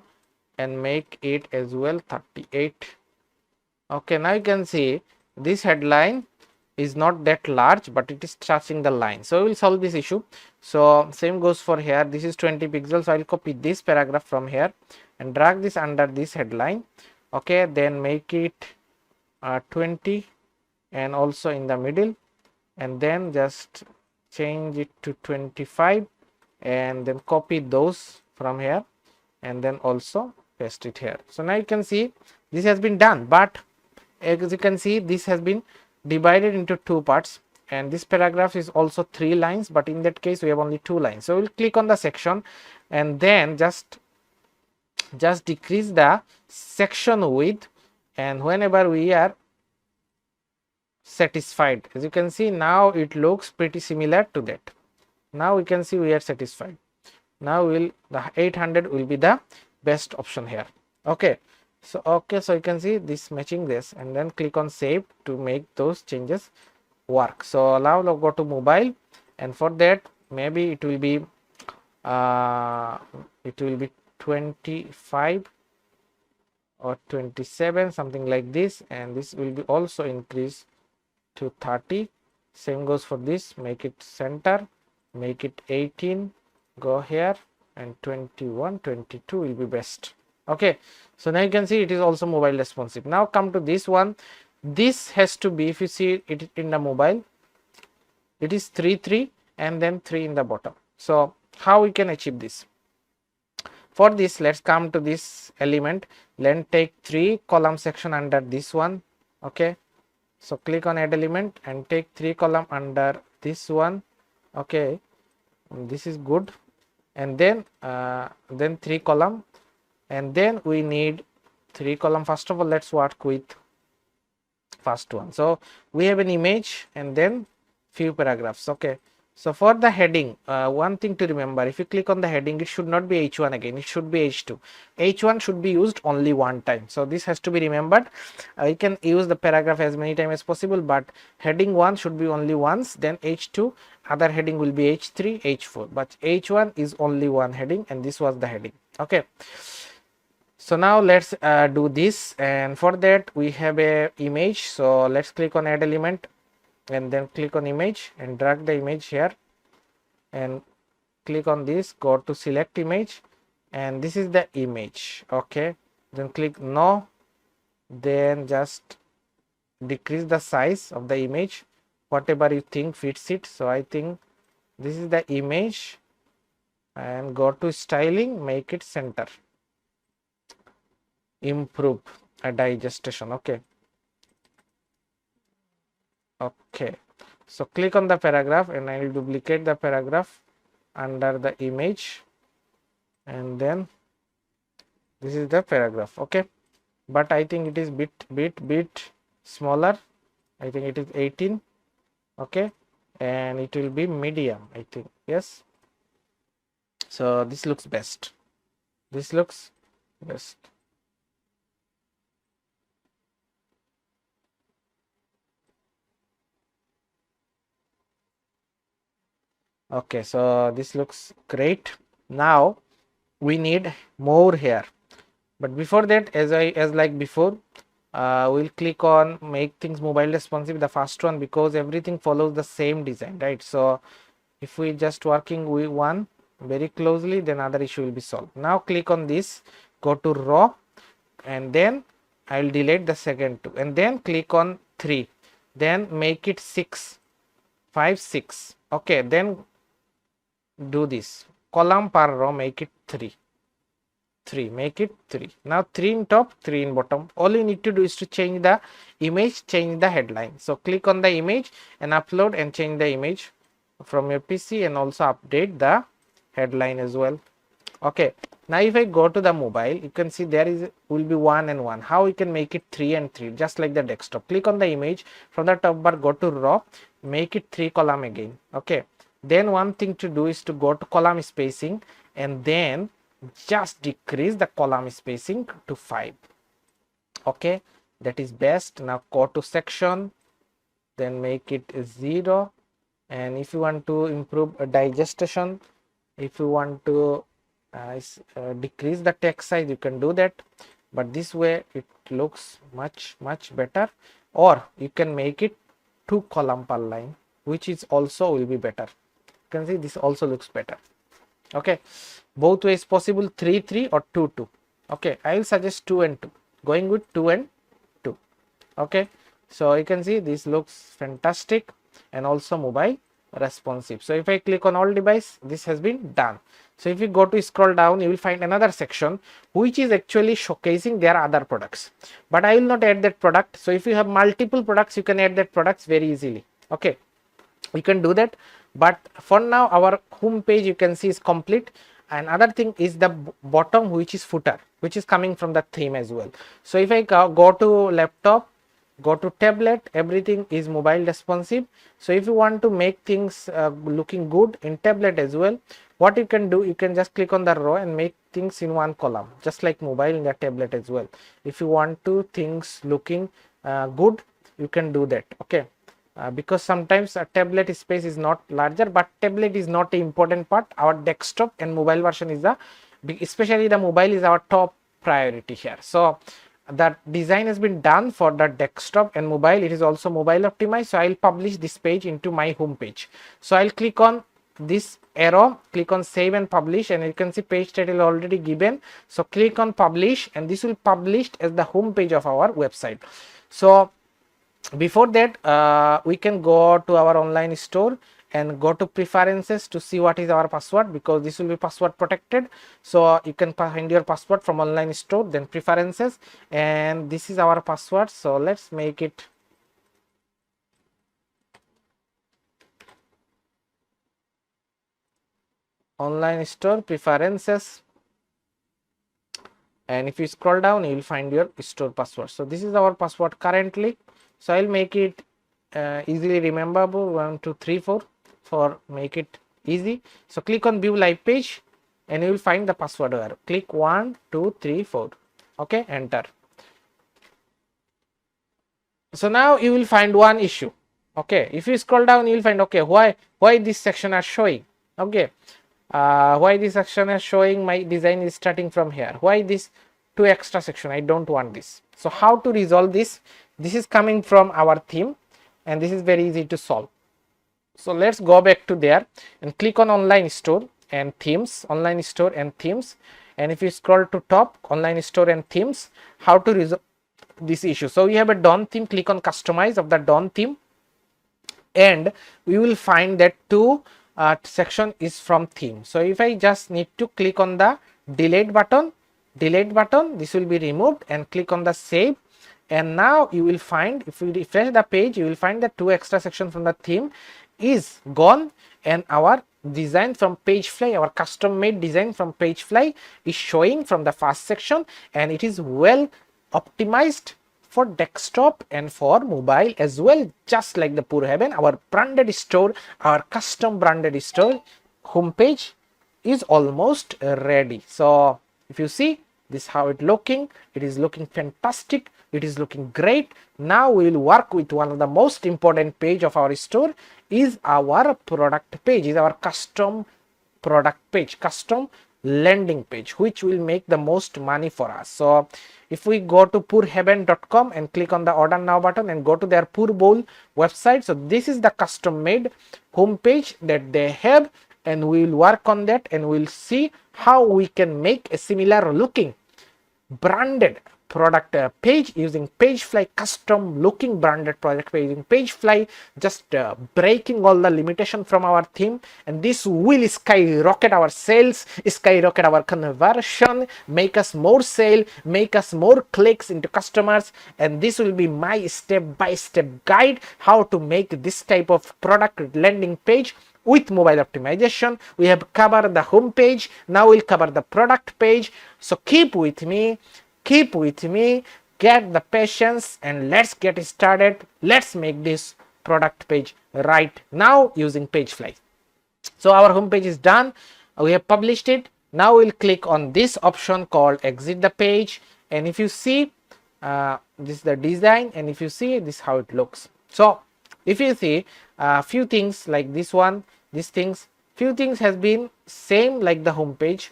and make it as well 38. Okay, now you can see this headline is not that large, but it is touching the line. So we will solve this issue. So same goes for here. This is 20 pixels. So I will copy this paragraph from here and drag this under this headline. Okay, then make it 20 and also in the middle, and then just change it to 25 and then copy those from here and then also paste it here. So now you can see this has been done, but as you can see this has been divided into two parts, and this paragraph is also 3 lines, but in that case we have only 2 lines. So we'll click on the section and then just decrease the section width, and whenever we are satisfied, as you can see now it looks pretty similar to that. Now we can see we are satisfied. Now the 800 will be the best option here. Okay, so so you can see this matching this, and then click on save to make those changes work. So now go to mobile, and for that maybe it will be 25 or 27, something like this, and this will be also increased to 30. Same goes for this, make it center, make it 18, go here, and 21, 22 will be best. Okay, so now you can see it is also mobile responsive. Now come to this one. This has to be, if you see it in the mobile, it is 3 3 and then 3 in the bottom. So how we can achieve this? For this, let's come to this element, then take 3 column section under this one. Okay, so click on add element and take 3 column under this one. Okay, this is good, and then 3 column, and then we need 3 column. First of all, let's work with first one. So we have an image and then few paragraphs. Okay, so for the heading, one thing to remember, if you click on the heading, it should not be H1 again, it should be H2. H1 should be used only one time, so this has to be remembered. You can use the paragraph as many times as possible, but heading 1 should be only once, then H2, other heading will be H3, H4, but H1 is only one heading, and this was the heading. Okay, so now let's do this, and for that we have a image. So let's click on add element and then click on image and drag the image here and click on this, go to select image, and this is the image. Okay, then click no, then just decrease the size of the image, whatever you think fits it. So I think this is the image, and go to styling, make it center, improve a digestion. Okay, so click on the paragraph and I will duplicate the paragraph under the image, and then this is the paragraph. Okay, but I think it is bit smaller. I think it is 18. Okay, and it will be medium, I think. Yes, so this looks best. This looks best. Okay, so this looks great. Now we need more here, but before that, as like before, we'll click on make things mobile responsive, the first one, because everything follows the same design, right? So if we just working with one very closely, then other issue will be solved. Now click on this, go to raw, and then I will delete the second two, and then click on 3, then make it 6, 5, 6. Okay, then do this column per row, make it 3, 3, make it 3. Now 3 in top, 3 in bottom. All you need to do is to change the image, change the headline. So click on the image and upload and change the image from your PC, and also update the headline as well. Okay, now if I go to the mobile, you can see there will be 1 and 1. How we can make it 3 and 3, just like the desktop. Click on the image, from the top bar go to raw, make it 3 column again. Okay, then one thing to do is to go to column spacing, and then just decrease the column spacing to 5. Okay, that is best. Now go to section, then make it 0, and if you want to improve digestion, if you want to decrease the text size, you can do that, but this way it looks much better. Or you can make it 2 column per line, which is also will be better. You can see this also looks better. Okay, both ways possible, 3 3 or 2 2. Okay, I will suggest 2 and 2, going with 2 and 2. Okay, so you can see this looks fantastic and also mobile responsive. So if I click on all device, this has been done. So if you go to scroll down, you will find another section which is actually showcasing their other products, but I will not add that product. So if you have multiple products, you can add that products very easily. Okay, we can do that, but for now our home page you can see is complete. And other thing is the bottom, which is footer, which is coming from the theme as well. So if I go to laptop, go to tablet, everything is mobile responsive. So if you want to make things looking good in tablet as well, what you can do, you can just click on the row and make things in one column, just like mobile in the tablet as well. If you want to things looking good, you can do that. Okay, because sometimes a tablet space is not larger, but tablet is not the important part. Our desktop and mobile version is the, especially the mobile is our top priority here. So that design has been done for the desktop and mobile. It is also mobile optimized. So I'll publish this page into my home page. So I'll click on this arrow, click on save and publish, and you can see page title already given. So click on publish, and this will published as the home page of our website. So before that, we can go to our online store and go to preferences to see what is our password, because this will be password protected. So you can find your password from online store, then preferences, and this is our password. So let's make it online store preferences, and if you scroll down, you will find your store password. So this is our password currently. So I'll make it easily rememberable, 1 2 3 4 for make it easy. So click on view live page, and you will find the password here. Click 1 2 3 4. Okay, enter. So now you will find one issue. Okay, if you scroll down, you will find, okay, why this section are showing. Okay, why this section is showing, my design is starting from here, why this 2 extra section, I don't want this. So how to resolve this? This is coming from our theme, and this is very easy to solve. So let's go back to there and click on online store and themes, online store and themes, and if you scroll to top, online store and themes, how to resolve this issue. So we have a Dawn theme, click on customize of the Dawn theme, and we will find that 2 section is from theme. So if I just need to click on the delete button, this will be removed, and click on the save, and now you will find, if you refresh the page, you will find that 2 extra section from the theme is gone, and our design from Pagefly, our custom made design from Pagefly is showing from the first section, and it is well optimized for desktop and for mobile as well, just like the PurrHeaven, our branded store, our custom branded store homepage is almost ready. So if you see, this how it looking, it is looking fantastic, it is looking great. Now we will work with one of the most important page of our store, is our product page, is our custom product page, custom landing page which will make the most money for us. So if we go to PurrHeaven.com and click on the order now button and go to their Pur Bowl website, so this is the custom made homepage that they have, and we will work on that and we'll see how we can make a similar looking branded product page using Pagefly, custom looking branded product page using Pagefly, just breaking all the limitation from our theme, and this will skyrocket our sales, skyrocket our conversion, make us more sale, make us more clicks into customers. And this will be my step-by-step guide how to make this type of product landing page with mobile optimization. We have covered the home page, now we'll cover the product page. So keep with me, get the patience, and let's get started. Let's make this product page right now using Pagefly. So our home page is done, we have published it. Now we'll click on this option called exit the page, and if you see this is the design, and if you see this how it looks. So if you see a few things like this one, these things, few things has been same like the home page,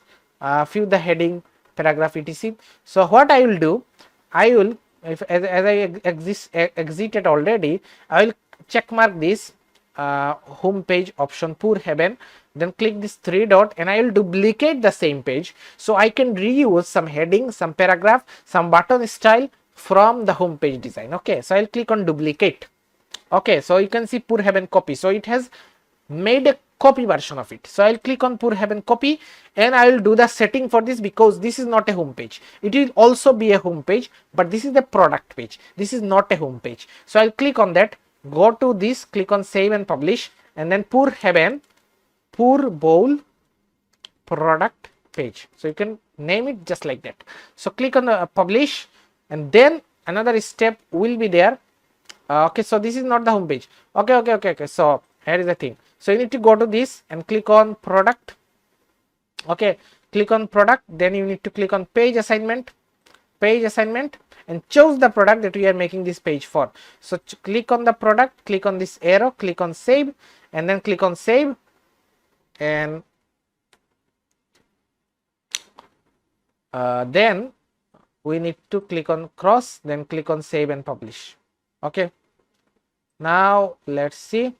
few the heading, paragraph, etc. So what I will do, I will, if as I exited already, I will check mark this home page option PurrHeaven, then click this three dot, and I will duplicate the same page so I can reuse some heading, some paragraph, some button style from the home page design. Okay, so I'll click on duplicate. Okay, so you can see PurrHeaven copy, so it has made a copy version of it. So I'll click on PurrHeaven copy, and I will do the setting for this because this is not a home page. It will also be a home page, but this is the product page, this is not a home page. So I'll click on that, go to this, click on save and publish, and then PurrHeaven Pur Bowl product page. So you can name it just like that. So click on the publish, and then another step will be there. Okay, so this is not the home page. Okay. So here is the thing. So you need to go to this and click on product. Okay, click on product, then you need to click on page assignment, and choose the product that we are making this page for. So click on the product, click on this arrow, click on save, and then click on save, and then we need to click on cross, then click on save and publish. Okay, now let's see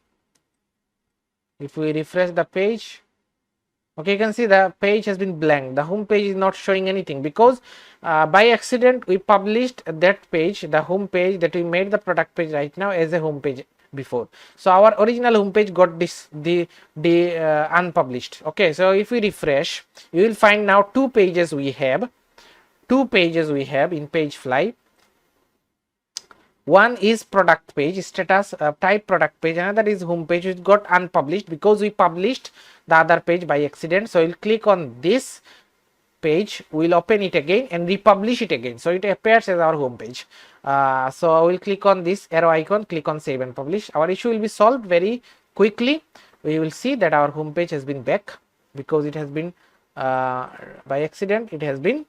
if we refresh the page. Okay, you can see the page has been blank, the home page is not showing anything because by accident we published that page, the home page that we made the product page right now as a home page before. So our original home page got this unpublished. Okay, so if we refresh, you will find now two pages we have in Pagefly. One is product page status type product page, another is home page which got unpublished because we published the other page by accident. So we'll click on this page, we'll open it again and republish it again, so it appears as our home page. So we'll click on this arrow icon, click on save and publish. Our issue will be solved very quickly. We will see that our home page has been back because it has been by accident it has been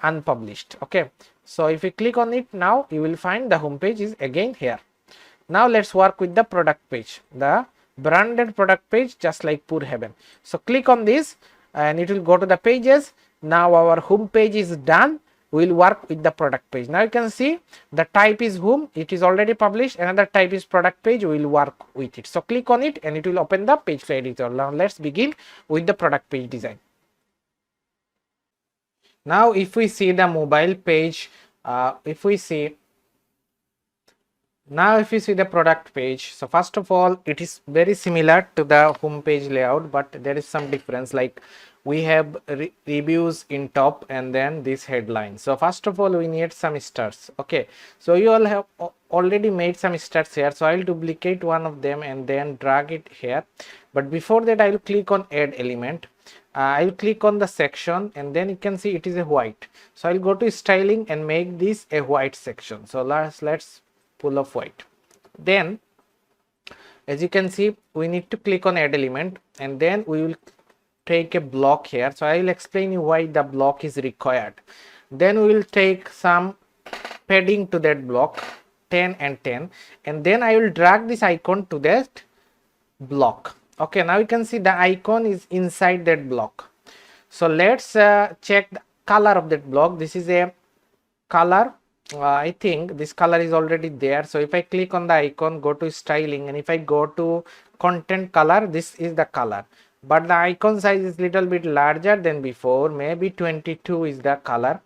unpublished. Okay, so if you click on it now, you will find the home page is again here. Now let's work with the product page, the branded product page, just like PurrHeaven. So click on this and it will go to the pages. Now our home page is done. We will work with the product page. Now you can see the type is home, it is already published. Another type is product page, we will work with it. So click on it and it will open the Pagefly editor. Now let's begin with the product page design. Now if we see the mobile page, if you see the product page, so first of all it is very similar to the home page layout, but there is some difference, like we have reviews in top and then this headline. So first of all we need some stars. Okay, so you all have already made some stars here, so I will duplicate one of them and then drag it here. But before that I will click on add element. I will click on the section and then you can see it is a white. So I will go to styling and make this a white section. So let's pull off white. Then as you can see we need to click on add element and then we will take a block here. So I will explain you why the block is required. Then we will take some padding to that block, 10 and 10, and then I will drag this icon to that block. Okay, now you can see the icon is inside that block. So let's check the color of that block. This is a color. I think this color is already there. So if I click on the icon, go to styling, and if I go to content color, this is the color, but the icon size is little bit larger than before. Maybe 22 is the color,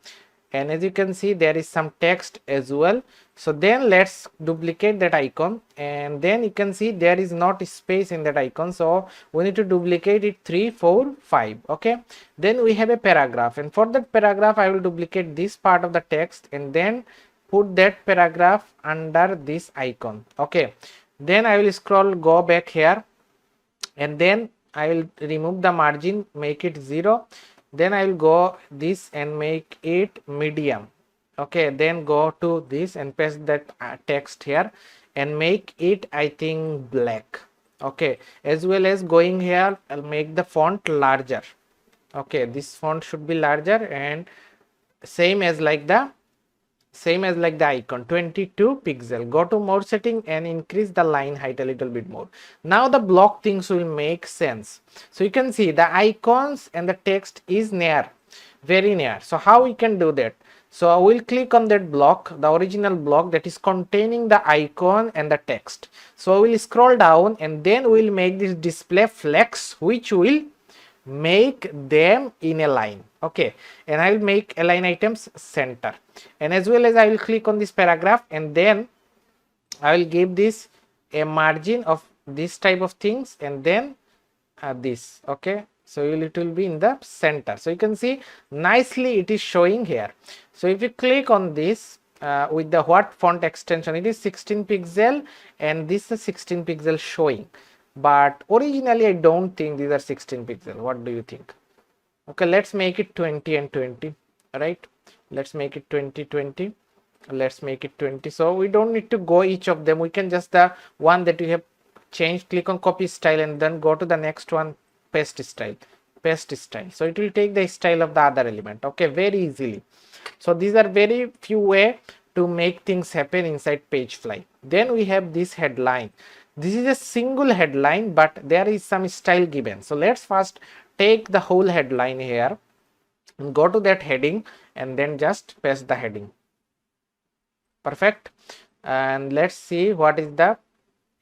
and as you can see there is some text as well. So then let's duplicate that icon, and then you can see there is not space in that icon, so we need to duplicate it 3 4 5. Okay, then we have a paragraph, and for that paragraph I will duplicate this part of the text and then put that paragraph under this icon. Okay, then I will scroll, go back here, and then I will remove the margin, make it 0. Then I will go this and make it medium. Okay, then go to this and paste that text here and make it, I think, black. Okay, as well as going here, I'll make the font larger. Okay, this font should be larger, and same as like the icon, 22 pixel. Go to more setting and increase the line height a little bit more. Now the block things will make sense. So you can see the icons and the text is near, very near. So how we can do that? So I will click on that block, the original block that is containing the icon and the text. So we will scroll down, and then we will make this display flex, which will make them in a line. Okay, and I will make align items center, and as well as I will click on this paragraph, and then I will give this a margin of this type of things, and then this. Okay, so it will be in the center. So you can see nicely it is showing here. So if you click on this with the what font extension, it is 16 pixel, and this is 16 pixel showing, but originally I don't think these are 16 pixel. What do you think? Okay, let's make it 20 and 20. Right, let's make it 20 20. Let's make it 20. So we don't need to go each of them, we can just the one that we have changed, click on copy style, and then go to the next one, paste style. So it will take the style of the other element. Okay, very easily. So these are very few way to make things happen inside Pagefly. Then we have this headline. This is a single headline, but there is some style given. So let's first take the whole headline here and go to that heading, and then just paste the heading. Perfect. And let's see what is the,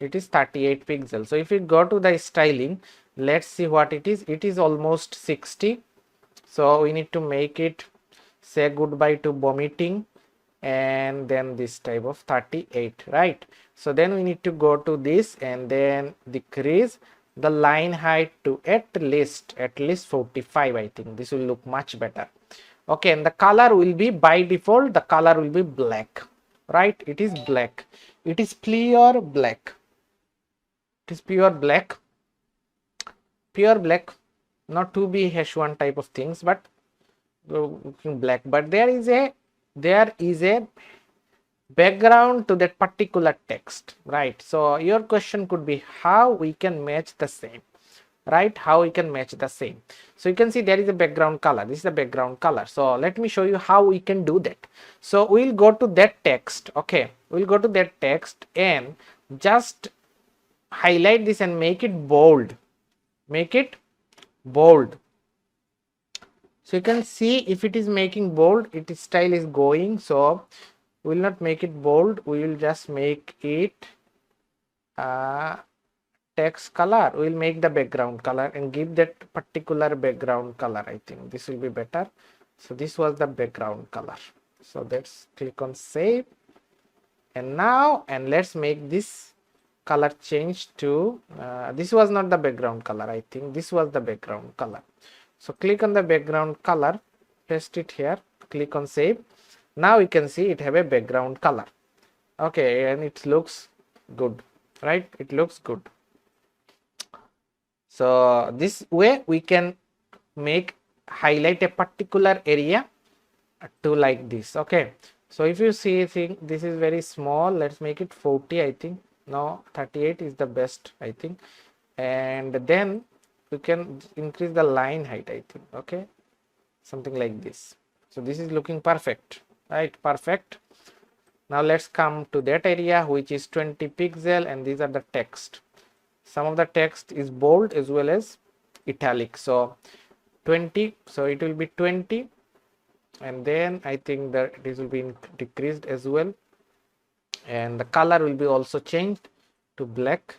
it is 38 pixels. So if you go to the styling, let's see what it is. It is almost 60. So we need to make it say goodbye to vomiting, and then this type of 38, right? So then we need to go to this and then decrease the line height to at least 45. I think this will look much better. Okay, and the color will be, by default the color will be black, right? It is black, it is pure black, it is pure black, not to be H1 type of things, but looking black. But there is a background to that particular text, right? So your question could be how we can match the same, right? How we can match the same. So you can see there is a background color. This is the background color. So let me show you how we can do that. So we'll go to that text. Okay, we'll go to that text and just highlight this and make it bold. Make it bold. So you can see if it is making bold, its style is going. So we will not make it bold, we will just make it text color. We will make the background color and give that particular background color. I think this will be better. So this was the background color. So let's click on save, and now, and let's make this color change to this was not the background color, I think this was the background color. So click on the background color, paste it here, click on save. Now you can see it have a background color. Okay, and it looks good, right? It looks good. So this way we can make highlight a particular area to like this. Okay, so if you see, think this is very small, let's make it 40. I think no, 38 is the best, I think. And then we can increase the line height, I think. Okay, something like this. So this is looking perfect, right? Perfect. Now let's come to that area which is 20 pixel, and these are the text. Some of the text is bold as well as italic. So 20, so it will be 20, and then I think that this will be decreased as well, and the color will be also changed to black.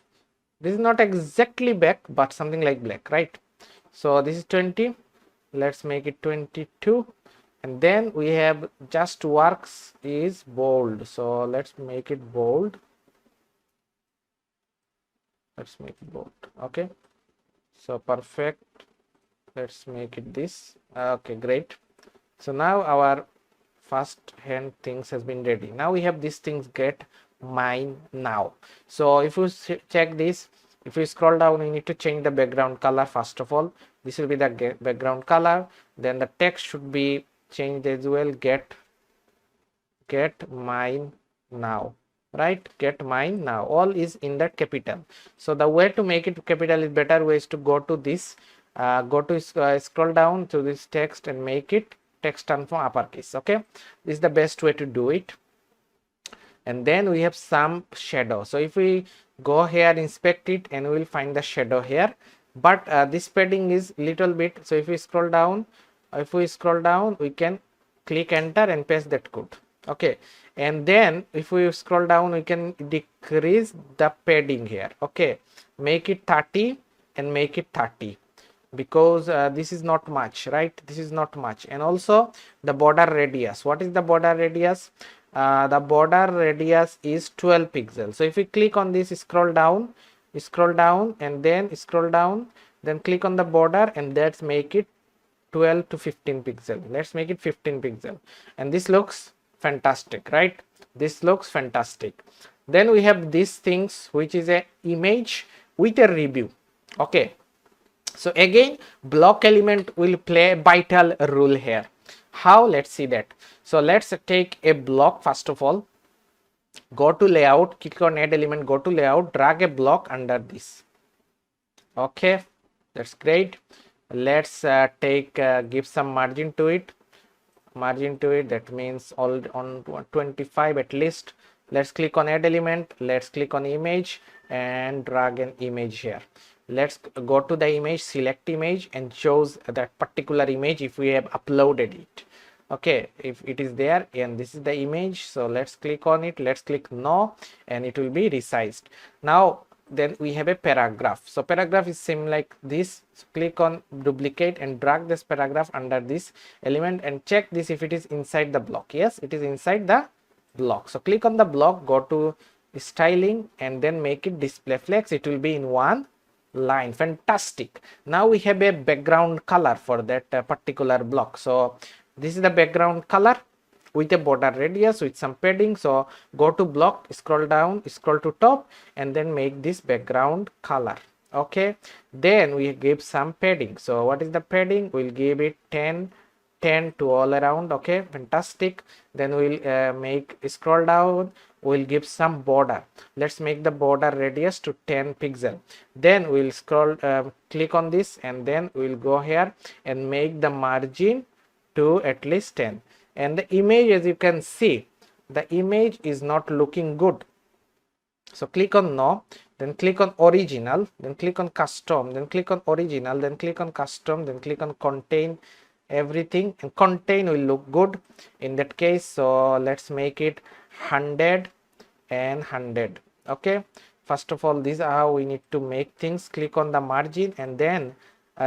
This is not exactly black, but something like black, right? So this is 20, let's make it 22, and then we have just works is bold, so let's make it bold. Let's make it bold. Okay, so perfect. Let's make it this. Okay, great. So now our first hand things has been ready. Now we have these things get mine now. So if you check this, if you scroll down, we need to change the background color. First of all, this will be the background color. Then the text should be changed as well. Get mine now, right? Get mine now. All is in that capital. So the way to make it capital is better way is to go to this, scroll down to this text and make it text transform uppercase. Okay, this is the best way to do it. And then we have some shadow. So if we go here, inspect it, and we will find the shadow here, but this padding is little bit. So if we scroll down, we can click enter and paste that code. Okay, and then if we scroll down, we can decrease the padding here. Okay, make it 30 and make it 30, because this is not much, right? This is not much. And also the border radius. What is the border radius? The border radius is 12 pixels. So if we click on this, scroll down, and then scroll down, then click on the border, and let's make it 12 to 15 pixel. Let's make it 15 pixel, and this looks fantastic, right? This looks fantastic. Then we have these things, which is a image with a review. Okay, so again, block element will play a vital role here. How? Let's see that. So let's take a block. First of all, go to layout, click on add element, go to layout, drag a block under this. Okay, that's great. Let's give some margin to it. That means all on 25 at least. Let's click on add element, let's click on image and drag an image here. Let's go to the image, select image, and choose that particular image if we have uploaded it. Okay, if it is there, and this is the image, so let's click on it, let's click no, and it will be resized. Now then we have a paragraph. So paragraph is same like this. So click on duplicate and drag this paragraph under this element and check this if it is inside the block. Yes, it is inside the block. So click on the block, go to styling, and then make it display flex. It will be in one line. Fantastic. Now we have a background color for that particular block. So this is the background color with a border radius with some padding. So go to block, scroll down, scroll to top, and then make this background color. Okay, then we give some padding. So what is the padding? We'll give it 10 to all around. Okay, fantastic. Then we'll make scroll down, we'll give some border. Let's make the border radius to 10 pixel. Then we'll scroll, click on this, and then we'll go here and make the margin to at least 10. And the image, as you can see, the image is not looking good. So click on no, then click on original, then click on custom, then click on original, then click on custom, then click on contain everything, and contain will look good in that case. So let's make it 100 and 100. Okay, first of all, this is how we need to make things. Click on the margin and then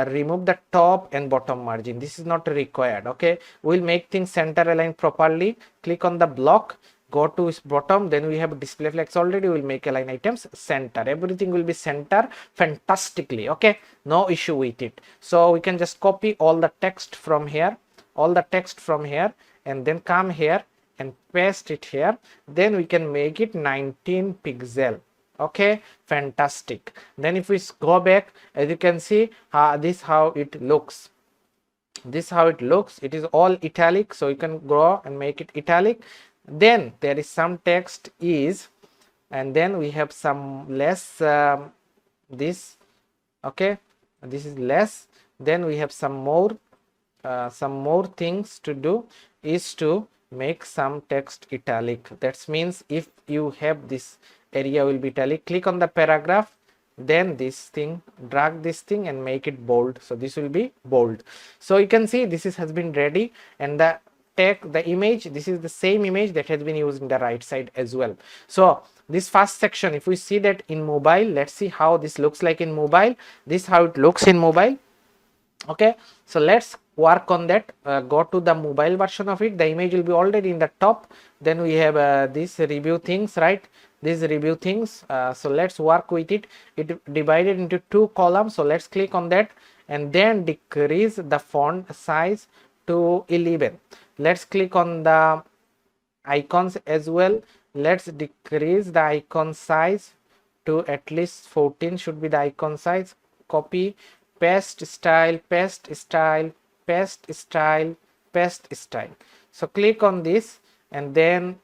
remove the top and bottom margin. This is not required. Okay, we'll make things center align properly. Click on the block, go to bottom, then we have display flex already. We'll make align items center. Everything will be center fantastically. Okay, no issue with it. So we can just copy all the text from here, and then come here and paste it here. Then we can make it 19 pixel. Okay, fantastic. Then if we go back, as you can see, this how it looks. It is all italic, so you can go and make it italic. Then there is some text is, and then we have some less this. Okay, this is less. Then we have some more things to do is to make some text italic. That means if you have this area will be italic, click on the paragraph, then this thing, drag this thing and make it bold. So this will be bold. So you can see this has been ready, and the image, this is the same image that has been used in the right side as well. So this first section, if we see that in mobile, let's see how this looks like in mobile. This how it looks in mobile. Okay, so let's work on that. Go to the mobile version of it. The image will be already in the top. Then we have these review things, right? These review things. So let's work with it. It divided into 2 columns. So let's click on that and then decrease the font size to 11. Let's click on the icons as well. Let's decrease the icon size to at least 14 should be the icon size. Copy, paste style, paste style, paste style, paste style. So click on this and then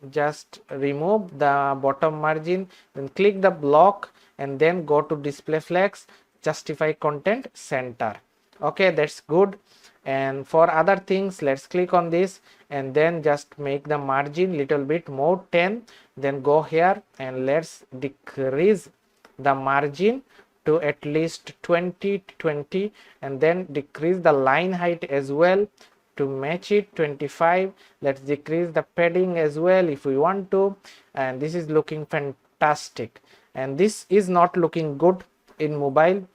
just remove the bottom margin, then click the block and then go to display flex, justify content center. Okay, that's good. And for other things, let's click on this and then just make the margin little bit more, 10. Then go here and let's decrease the margin to at least 20, and then decrease the line height as well to match it, 25. Let's decrease the padding as well if we want to, and this is looking fantastic. And this is not looking good in mobile.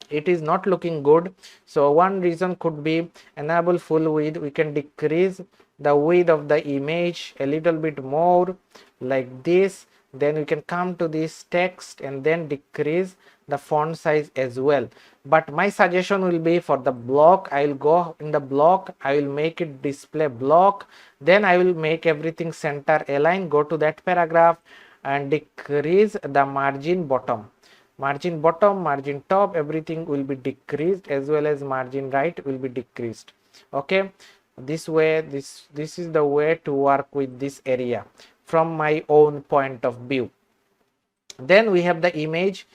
It is not looking good. So one reason could be enable full width. We can decrease the width of the image a little bit more like this. Then we can come to this text and then decrease the font size as well. But my suggestion will be for the block, I will go in the block, I will make it display block, then I will make everything center align, go to that paragraph and decrease the margin bottom, margin bottom, margin top, everything will be decreased, as well as margin right will be decreased. Okay, this way, this is the way to work with this area from my own point of view. Then we have the image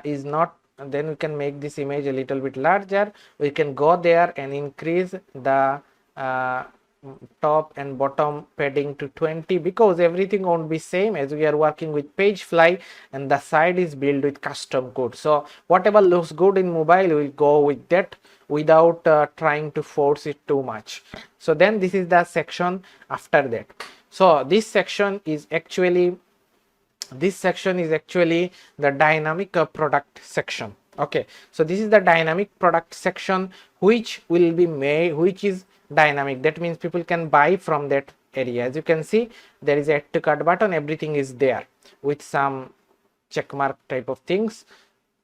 is not, then we can make this image a little bit larger. We can go there and increase the top and bottom padding to 20, because everything won't be same, as we are working with Pagefly and the site is built with custom code. So whatever looks good in mobile, we'll go with that without trying to force it too much. So then this is the section after that. So this section is actually the dynamic product section. Okay, so this is the dynamic product section which will be made, which is dynamic. That means people can buy from that area. As you can see, there is a add to cart button, everything is there with some check mark type of things,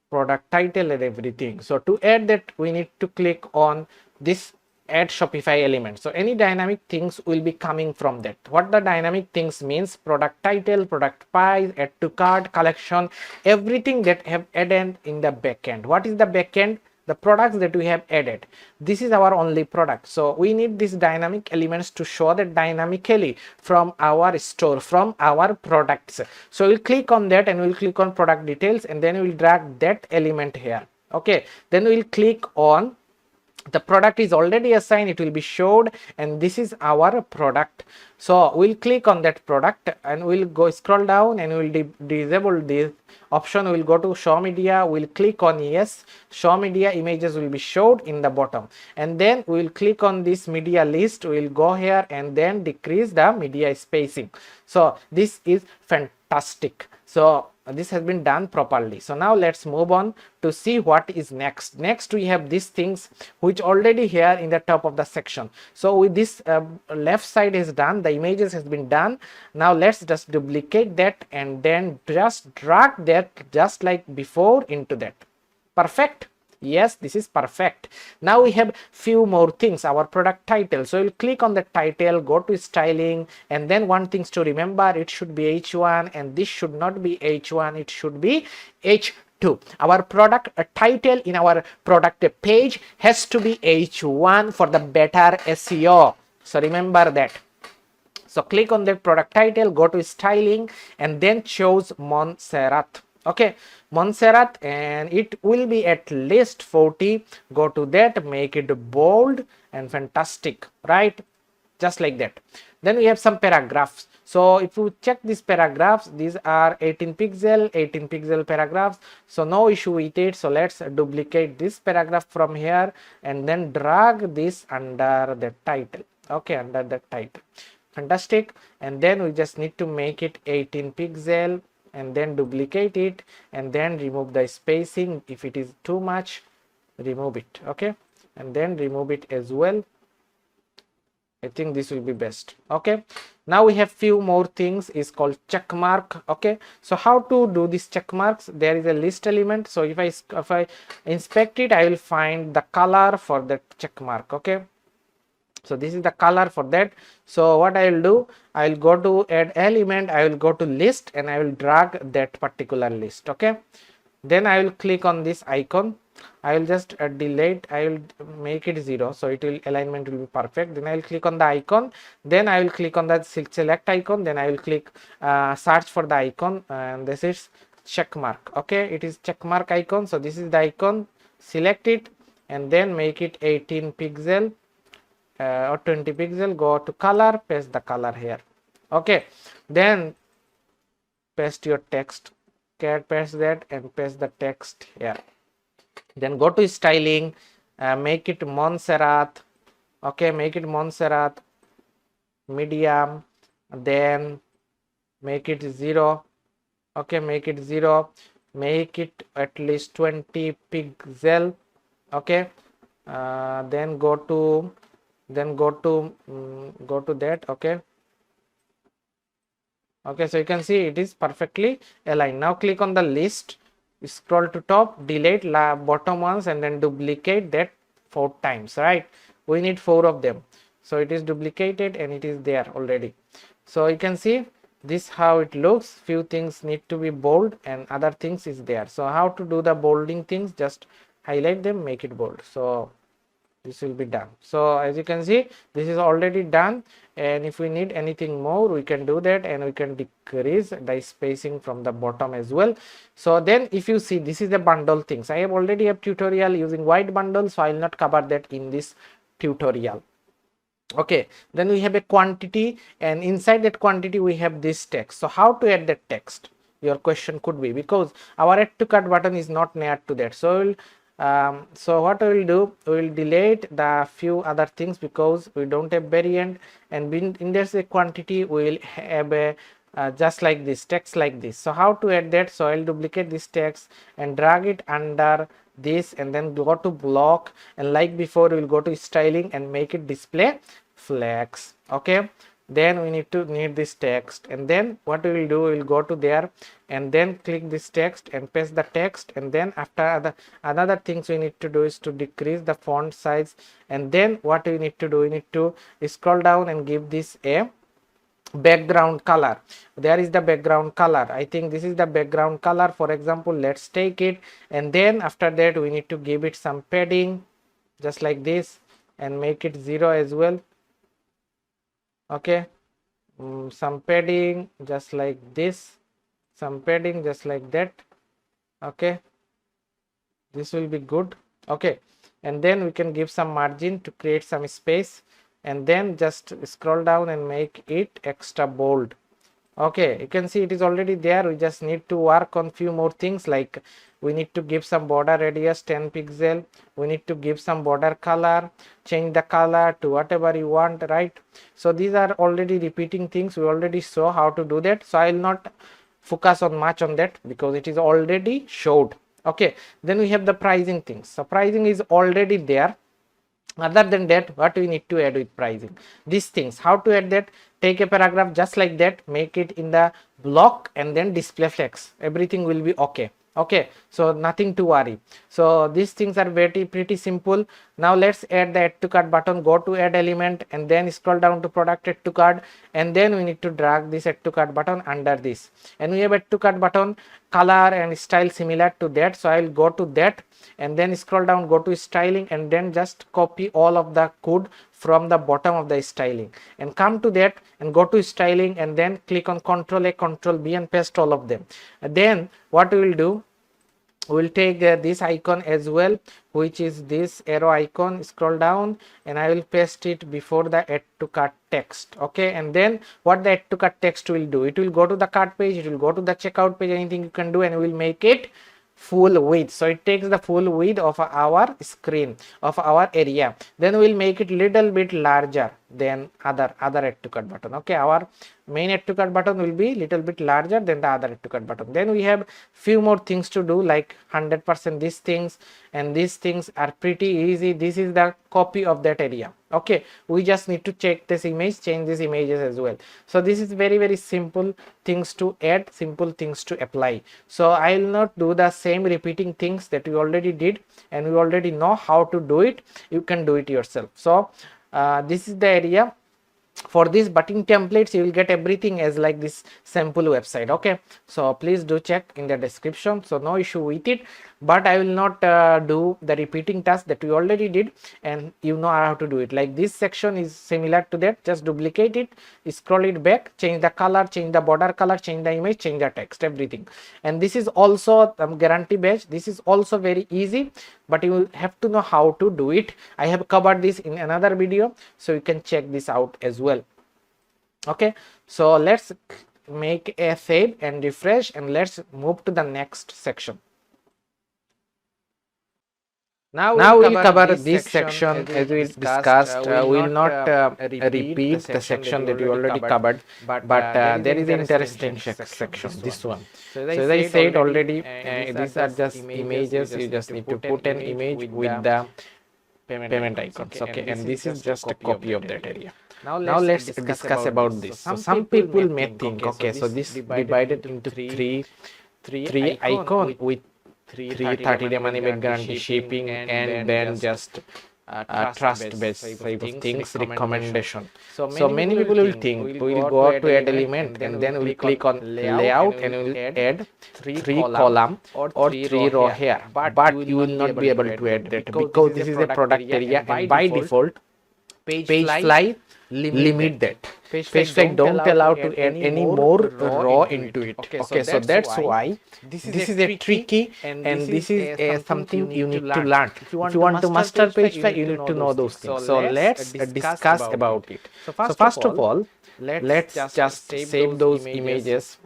product title and everything. So to add that, we need to click on this add Shopify element. So any dynamic things will be coming from that. What the dynamic things means: product title, product price, add to cart, collection, everything that have added in the backend. What is the backend? The products that we have added. This is our only product. So we need these dynamic elements to show that dynamically from our store, from our products. So we'll click on that and we'll click on product details, and then we'll drag that element here. Okay, then we'll click on the product is already assigned, it will be showed, and this is our product. So we'll click on that product and we'll go scroll down and we'll disable this option. We'll go to show media, we'll click on yes, show media images will be showed in the bottom, and then we'll click on this media list. We'll go here and then decrease the media spacing. So this is fantastic. So this has been done properly. So now let's move on to see what is next. Next we have these things which already here in the top of the section. So with this left side is done, the images has been done. Now let's just duplicate that and then just drag that just like before into that. Perfect. Yes, this is perfect. Now we have few more things, our product title. So we'll click on the title, go to styling, and then one things to remember, it should be H1 and this should not be H1, it should be H2. Our product title in our product page has to be H1 for the better SEO. So remember that. So click on the product title, go to styling, and then choose Montserrat. Okay, Montserrat, and it will be at least 40. Go to that, make it bold and fantastic, right? Just like that. Then we have some paragraphs. So if you check these paragraphs, these are 18 pixel paragraphs, so no issue with it. So let's duplicate this paragraph from here and then drag this under the title. Okay, under the title. Fantastic. And then we just need to make it 18 pixel and then duplicate it and then remove the spacing. If it is too much, remove it. Okay, and then remove it as well. I think this will be best. Okay, now we have few more things is called check mark. Okay, so how to do this check marks? There is a list element. So if I inspect it, I will find the color for that check mark. Okay, so this is the color for that. So what I will do, I will go to add element, I will go to list and I will drag that particular list. Okay, then I will click on this icon. I will just delete, I will make it 0, so it will alignment will be perfect. Then I will click on the icon, then I will click on the select icon, then I will click search for the icon, and this is check mark. Okay, it is check mark icon. So this is the icon, select it and then make it 18 pixel or 20 pixel, go to color, paste the color here. Okay, then paste your text, paste that and paste the text here. Then go to styling, make it Montserrat. Okay, make it Montserrat medium, then make it 0. Okay, make it 0, make it at least 20 pixel. Okay, then go to that. Okay, okay, so you can see it is perfectly aligned. Now click on the list, scroll to top, delete bottom ones and then duplicate that 4 times, right? We need 4 of them, so it is duplicated and it is there already. So you can see this how it looks. Few things need to be bold and other things is there. So how to do the bolding things? Just highlight them, make it bold. So this will be done. So as you can see, this is already done, and if we need anything more, we can do that and we can decrease the spacing from the bottom as well. So then if you see, this is the bundle things. I have already have tutorial using white bundle, so I will not cover that in this tutorial. Okay, then we have a quantity, and inside that quantity we have this text. So how to add that text? Your question could be, because our add to cart button is not near to that. So so what we will do, we will delete the few other things because we don't have variant, and in this quantity we will have a just like this text like this. So how to add that? So I will duplicate this text and drag it under this and then go to block, and like before we will go to styling and make it display flex. Okay, then we need this text, and then what we will do, we will go to there and then click this text and paste the text, and then after another things we need to do is to decrease the font size, and then what we need to do, we need to scroll down and give this a background color. There is the background color. I think this is the background color. For example, let's take it, and then after that we need to give it some padding just like this and make it 0 as well. Okay, some padding just like this, some padding just like that. Okay, this will be good. Okay, and then we can give some margin to create some space, and then just scroll down and make it extra bold. Okay, you can see it is already there. We just need to work on few more things, like we need to give some border radius 10 pixel, we need to give some border color, change the color to whatever you want, right? So these are already repeating things, we already saw how to do that, so I will not focus on much on that because it is already showed. Okay, then we have the pricing things. So pricing is already there. Other than that, what we need to add with pricing, these things, how to add that? Take a paragraph just like that, make it in the block and then display flex, everything will be okay. Okay, so nothing to worry. So these things are pretty simple. Now let's add the add to cart button. Go to add element and then scroll down to product add to cart, and then we need to drag this add to cart button under this, and we have add to cart button color and style similar to that. So I will go to that and then scroll down, go to styling, and then just copy all of the code from the bottom of the styling and come to that and go to styling and then click on Ctrl A, Ctrl B and paste all of them. And then what we will do, we'll take this icon as well, which is this arrow icon. Scroll down and I will paste it before the add to cart text. Okay, and then what the add to cart text will do, it will go to the cart page, it will go to the checkout page, anything you can do, and we'll make it full width. So it takes the full width of our screen, of our area. Then we'll make it little bit larger than other add to cart button. Okay, our main add to cart button will be little bit larger than the other add to cart button. Then we have few more things to do, like 100% these things, and these things are pretty easy. This is the copy of that area. Okay, we just need to check this image, change these images as well. So this is very simple things to add, simple things to apply. So I will not do the same repeating things that we already did, and we already know how to do it. You can do it yourself. So this is the area. For these button templates, you will get everything as like this sample website. Okay, so please do check in the description. So no issue with it, but I will not do the repeating task that we already did, and you know how to do it. Like this section is similar to that, just duplicate it, scroll it back, change the color, change the border color, change the image, change the text, everything. And this is also guarantee badge. This is also very easy, but you will have to know how to do it. I have covered this in another video, so you can check this out as well. Okay, so let's make a save and refresh, and let's move to the next section. Now we'll cover this section as we discussed. We will not repeat the section that we already covered, but there is an interesting section, this one. So as I said already, these are just images. You just need to put an image with the payment icons. Okay, and this is just a copy of that area. Now let's discuss about this. So some people may think, okay, so this divided into three icon with 30-day money back guarantee, shipping, and then just trust based type of things, recommendation. So many people will think we will go to add element, and then we'll click on layout and we'll add 3 column or 3 row here, but you will not be able to add that because this is a product area, and by default Pagefly limit that. Pagefly don't allow to add any more raw into it. Okay, so that's why this is a tricky, and this is something you need to learn. If you want to master Pagefly, you need to know those things. So let's discuss about it. So first of all, let's just save those images.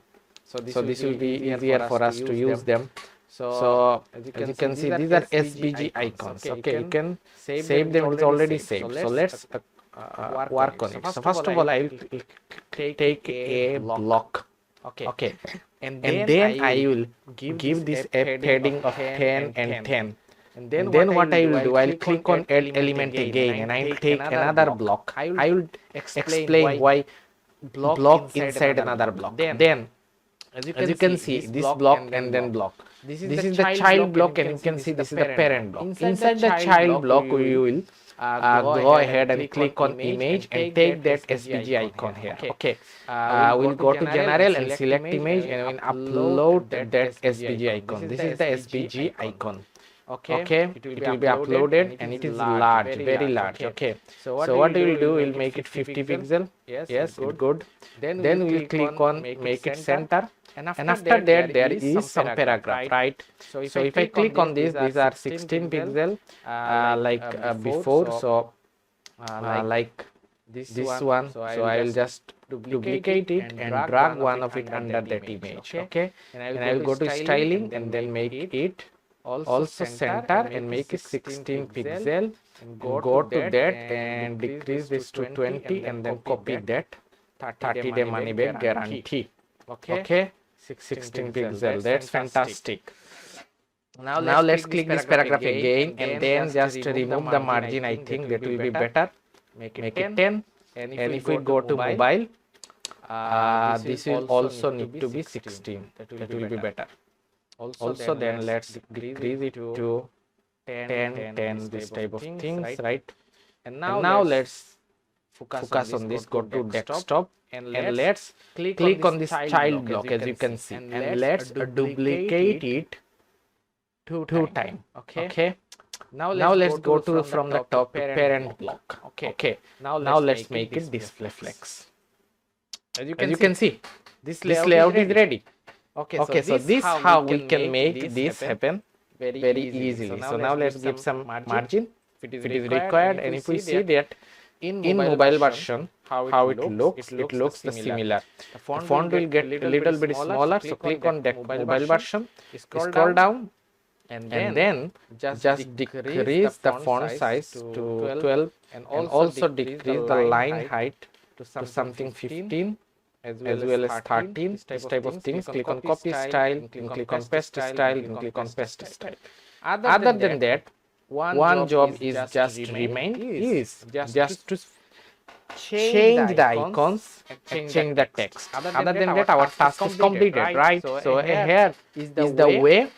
So this will be easier for us to use them. So as you can see, these are SVG icons. Okay, you can save them. It's already saved. So let's work on it. So first of all, I will take a block. Okay, and then I will give this a padding of 10 and 10. And then what I will do, I will click on add element again, and I will take another block. I will explain why block inside another block. Then as you can see, this block and then block. This is the child block, and you can see this is the parent block. Inside the child block, you will go ahead and click on image and take that SVG icon here. Okay, we'll go to general and select image, and we'll upload that SVG icon. This is the SVG icon. Okay, it will be uploaded, and it is large, very large. Okay, so what we will do, we'll make it 50 pixel. Yes, good. Then we'll click on make it center, and after that there is some paragraph, right? So if I click on this, these are 16 pixel like before. So like this one. So I will just duplicate it and drag one of it under that image. Okay, and I will go to styling and then make it also center and make it 16 pixel, and go to that and decrease this to 20, and then copy that 30-day money back guarantee. Okay, 16 pixel. That's fantastic. Now let's click this paragraph again, and then just remove the margin. I think that will be better. Make it 10, and if we go to mobile, this will also need to be 16. That will be better. Also then let's decrease it to 10, this type of things, right? And now let's focus on this. Go to desktop, and let's click on this child block, as you can see, and let's duplicate it two times. Okay, now let's go to from the top parent block. Okay, now let's make it display flex. As you can see, this layout is ready. Okay, so this is how we can make this happen. very easily. So now let's give some margin if it is required, and if we see that in mobile version how it looks the similar. The font will get a little bit smaller, so click on that mobile version, scroll down, and then just decrease the font size to 12, and also decrease the line height to something 15 as well as 13. This type of things. Click on copy style, and click on paste style, and click on paste style. Other than that, one job is just to change the icons and change the text. Other than that, our task is completed, right? So here is the way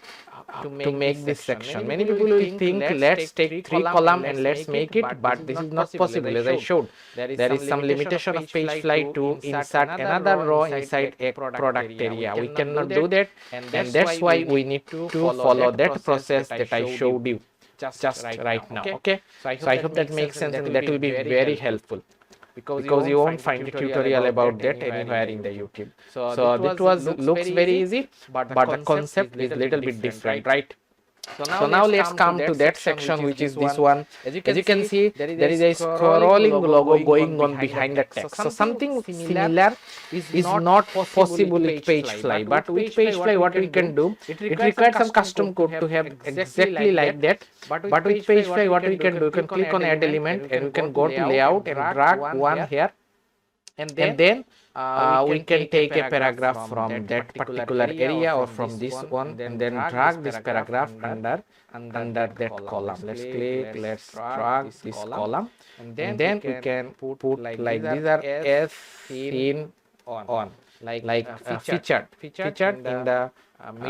to make this section. Many people will think, let's take 3 columns and let's make it, but this is not possible. As I showed, there is some limitation of Pagefly to insert another row inside a product area. We cannot do that, and that's why we need to follow that process that I showed you just right now. Okay, so I hope that makes sense, and that will be very helpful, because you won't find a tutorial about that anywhere in the YouTube. So that looks very easy, but the concept is little bit different, right? So now let's come to that section, which is this one. As you can see, there is a scrolling logo going on behind the text. So something similar is not possible with Pagefly, but with Pagefly what we can do, it requires some custom code to have exactly like that. But with Pagefly what we can do, you can click on add element, and you can go to layout and drag one here, and then we can take a paragraph from that particular area or from this one, and then drag this paragraph under that column. Let's drag this column, and then we can put like these are as seen on, like featured in the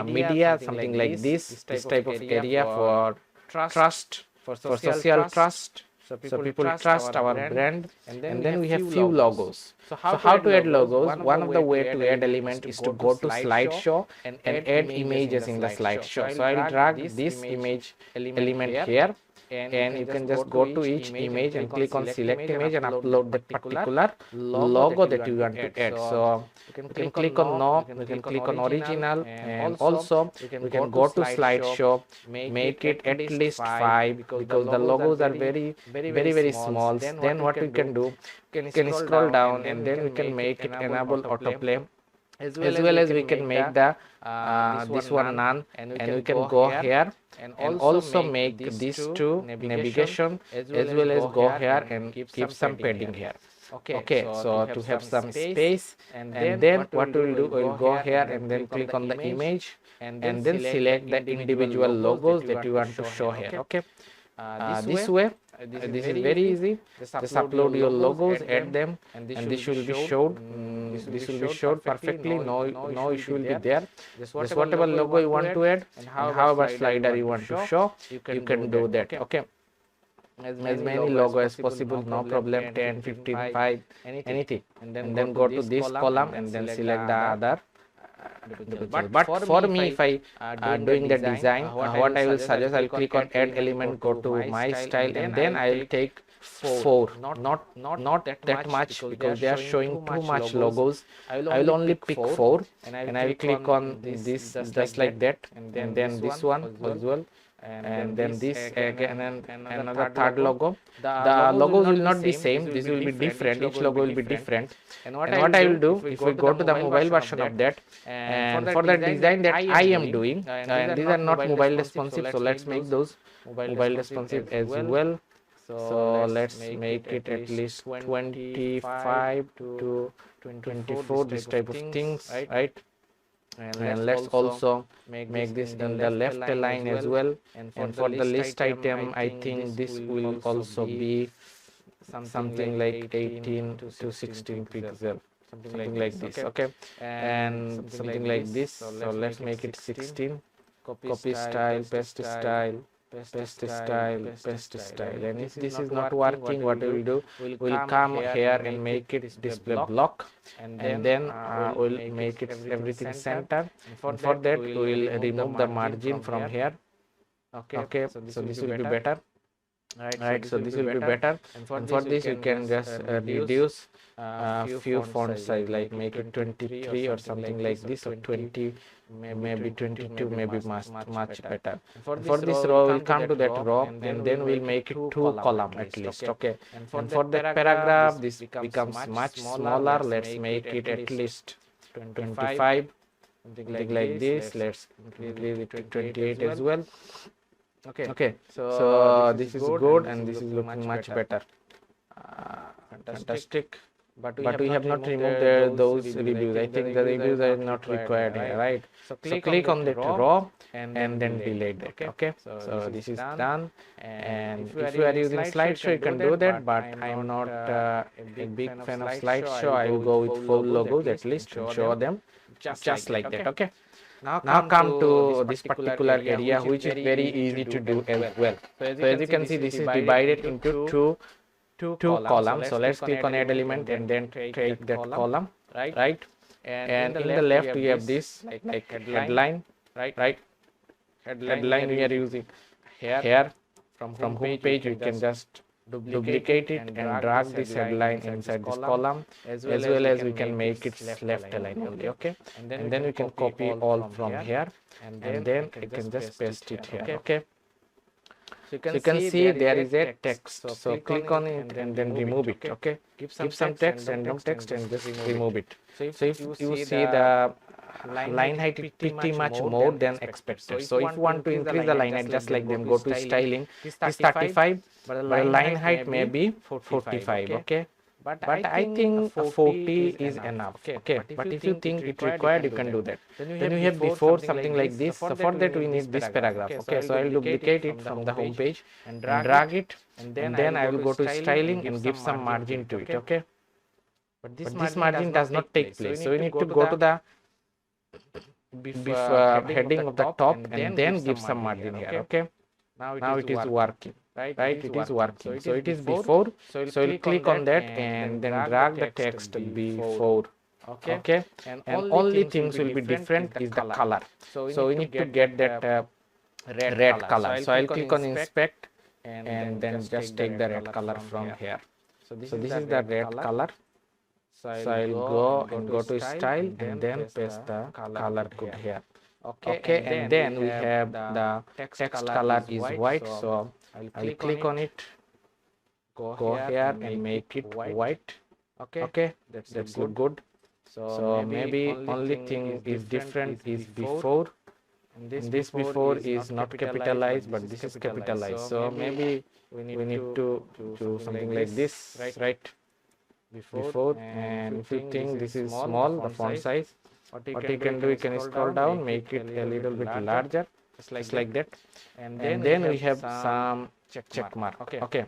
media, something like this type of area for trust, for social trust. So people trust our brand, and then we have few logos. So how to add logos? One of the way to add element is to go to slideshow and add images in the slideshow. So I will drag this image element here, and you can just go to each image and click on select image and upload the particular logo that you want to add. So you can click on no, you can click on original, and also we can go to slideshow, make it at least 5, because the logos are very small. Then what we can do, we can scroll down, and then we can make it enable autoplay, as well as we can make the this one none, and we can go here and also make these two navigation, as well as go here and keep some padding here. Okay, so to have some space, and then what we will do, we will go here and then click on the image, and then select the individual logos that you want to show here. Okay, this way. This is very easy. Just upload your logos, add them, and this will be showed. This will be showed perfectly. No issue will be there. Just whatever logo you want to add, and however slider you want to show, you can do that. Okay, as many logo as possible, no problem. 10, 15, 5, anything, and then go to this column and then select the other. But for me, if I doing the design, what I will suggest, I will click on add element, go to my style, and then I will take 4, not that much, because they are showing too much logos. I will only pick 4, and I will click on this just like that, and then this one as well, and then this again, and another third logo. The logos will not be same, this will be different, each logo will be different. And what I will do, if we go to the mobile version of that, and for the design that I am doing, and these are not mobile responsive, so let's make those mobile responsive as well. So let's make it at least 25 to 24, this type of things, right? And let's also make this in the left align as well. And for the list item, I think this will also be something like 18 to 16 pixel, something like this. Okay, and something like this. So let's make it 16. Copy style, paste style, paste style, paste style. And if this is not working, what we will do, we'll come here and make it display block, and then we'll make it everything center. And for that, we will remove the margin from here. Okay, so this will be better. Right, so this will be better, and for this you can just reduce few font size, like make it 23 or something like this, or 20 maybe 22, maybe much better. For this row, we'll come to that row and then we'll make it 2 column at least. Okay, and for that paragraph, this becomes much smaller. Let's make it at least 25, something like this. Let's increase it to 28 as well. Okay, so this is good and this is looking much better. Fantastic. But we have not removed those reviews. I think the reviews are not required here, right? So click on that row and then delete it. Okay, so this is done. And if you are using slideshow, you can do that, but I am not a big fan of slideshow. I will go with full logos at least and show them just like that. Okay, now come to this particular area, which is very easy to do as well. So as you can see, this is divided into two columns. So let's click on add element and then take that column, right? And in the left we have this like headline, right? Headline we are using here from home page. We can just duplicate it and drag this headline inside this column, as well as we can make it left align only. Okay, and then we can copy all from here and then I can just paste it here. Okay, so you can see there is a text. So click on it and then remove it. Okay, give some text and no text and just remove it. So if you see the line height is pretty much more than expected. So if you want to increase the line height, just like them, go to styling, is 35, but the line height may be 45. Okay, but I think 40 is enough. Okay, but if you think it required, you can do that. Then you have before something like this. So for that we need this paragraph. Okay, so I will duplicate it from the home page and drag it, and then I will go to styling and give some margin to it. Okay, but this margin does not take place. So we need to go to the heading of the top and then give some margin here. Okay, now it is working. Right, it is working. So it is before. So you'll click on that and then drag the text before. Okay, and only things will be different is the color. So we need to get that red color. So I'll click on inspect and then just take the red color from here. So this is the red color. So I'll go to style and then paste the color code here. Okay, and then we have the text color is white. So I'll click on it, go here and make it white. Okay, that's look good. So maybe only thing is different is before, and this before is not capitalized, but this is capitalized. So maybe we need to do something like this, right? Before, and if you think this is small, the font size, what you can do, you can scroll down, make it a little bit larger, just like that. And then we have some check mark. Okay,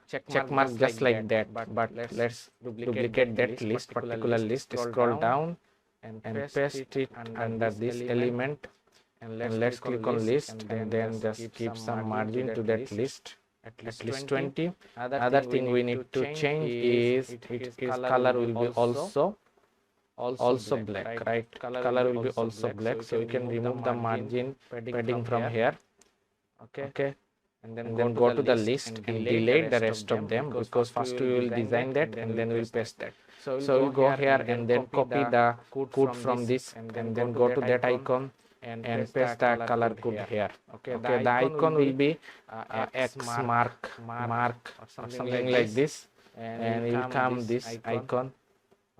check mark just like that. But let's duplicate that list, particular list. Scroll down and paste it under this element, and let's click on list and then just keep some margin to that list. At least 20. Other thing we need to change is its color will be also black, right? Color will be also black. So we can remove the margin padding from here. Okay, and then go to the list and delete the rest of them, because first we will design that and then we'll paste that. So we'll go here and then copy the code from this and then go to that icon and paste the color code here. Okay, the icon will be X mark or something like this, and it will come this icon.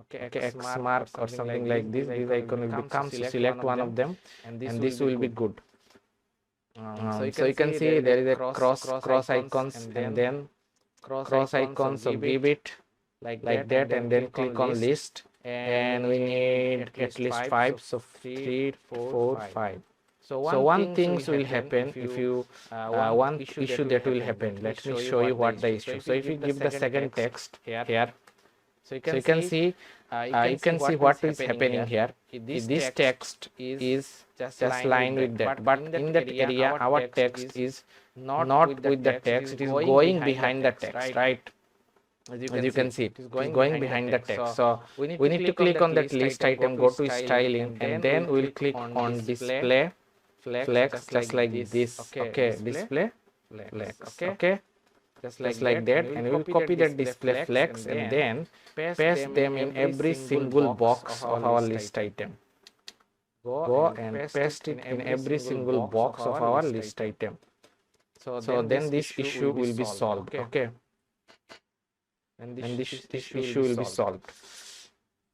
Okay, X mark or something like this. This icon will become. So select one of them, and this will be good. So you can see there is a cross icons and then cross icons. So give it like that and then click on list. And we need at least 5, so 3, 4, 5. So one thing will happen if you one issue that will happen. Let me show you what the issue. So if you give the second text here, so you can see what is happening here. This text is just lined with that, but in that area our text is not with the text. It is going behind the text, right? As you can see, it is going behind the text. So we need to click on that list item, go to styling, and then we'll click on display flex, just like this. Okay, display flex. Okay, just like that, and we will copy that display flex and then paste them in every single box of our list item. go and paste it in every single box of our list item. So then this issue will be solved. Okay, and this issue will be solved.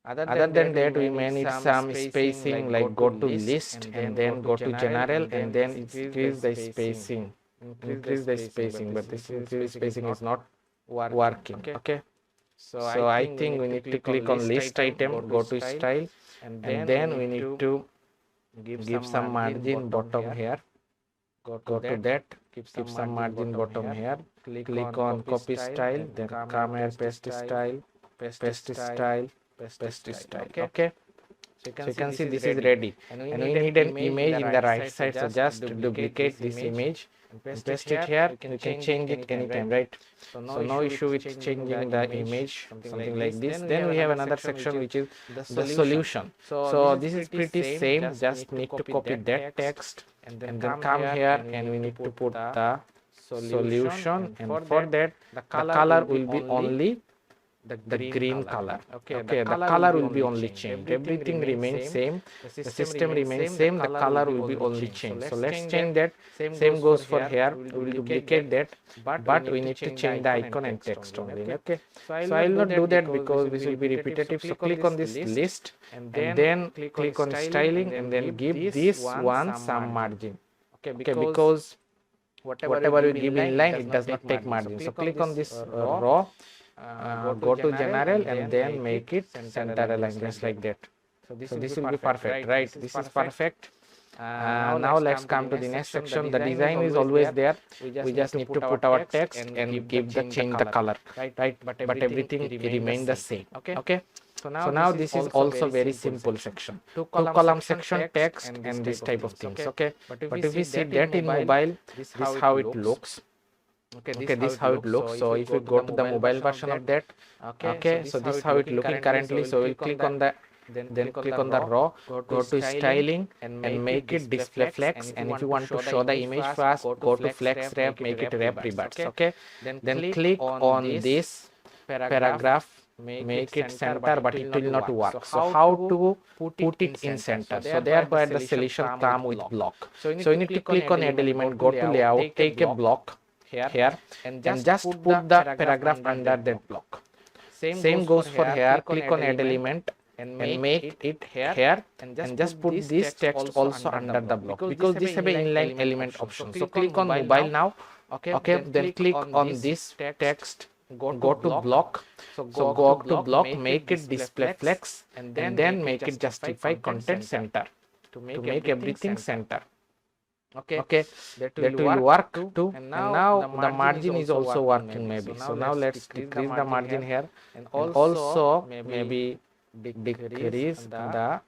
Other than that, we may need some spacing, like go to list and then go to general and then increase the spacing. But this increase spacing is not working. Okay, so I think we need to click on list item, go to style, and then we need to give some margin bottom here. Go to that, keep some margin bottom here, click on copy style, then come here, paste style, paste style, paste style. Okay, so you can see this is ready, and we need an image in the right side. So just duplicate this image and paste it here. You can change it anytime, right? So no issue with changing the image, something like this. Then we have another section which is the solution. So this is pretty same, just need to copy that text and then come here, and we need to put the solution, and for that the color will be only the green color. Okay, the color will be only changed. Everything remains same, the system remains same, the color will be only changed. So let's change that. Same goes for here. We will duplicate that, but we need to change the icon and text only. Okay, so I will not do that because this will be repetitive. So click on this list and then click on styling and then give this one some margin. Okay, because whatever you give in line, it does not take margin. So click on this row, go to general and then make it center align, just like that. So this will be perfect, right? This is perfect. Now let's come to the next section. The design is always there. We just need to put our text and change the color, right? But everything remain the same. Okay. So now this is also very simple section. Two column section, text and this type of things. Okay. But if we see that in mobile, this is how it looks. Okay, this is how it looks. So if we go to the mobile version of that, okay, so this is how it looking currently. So we'll click on the click on the raw, go to styling and make it display flex. And if you want to show the image fast, go to flex wrap, make it wrap rebars. Okay, then click on this paragraph, make it center, but it will not work. So how to put it in center? So there where the solution come with block. So you need to click on add element, go to layout, take a block here and just put the paragraph under that block. Same goes for here. Click on add element and make it here and just put this text also under the block, because this have an inline element option. So click on mobile now. Okay, then click on this text, go to block. So go to block, make it display flex and then make it justify content center to make everything center. Okay, that will work too. And now the margin is also working maybe. So now let's decrease the margin here and also maybe decrease the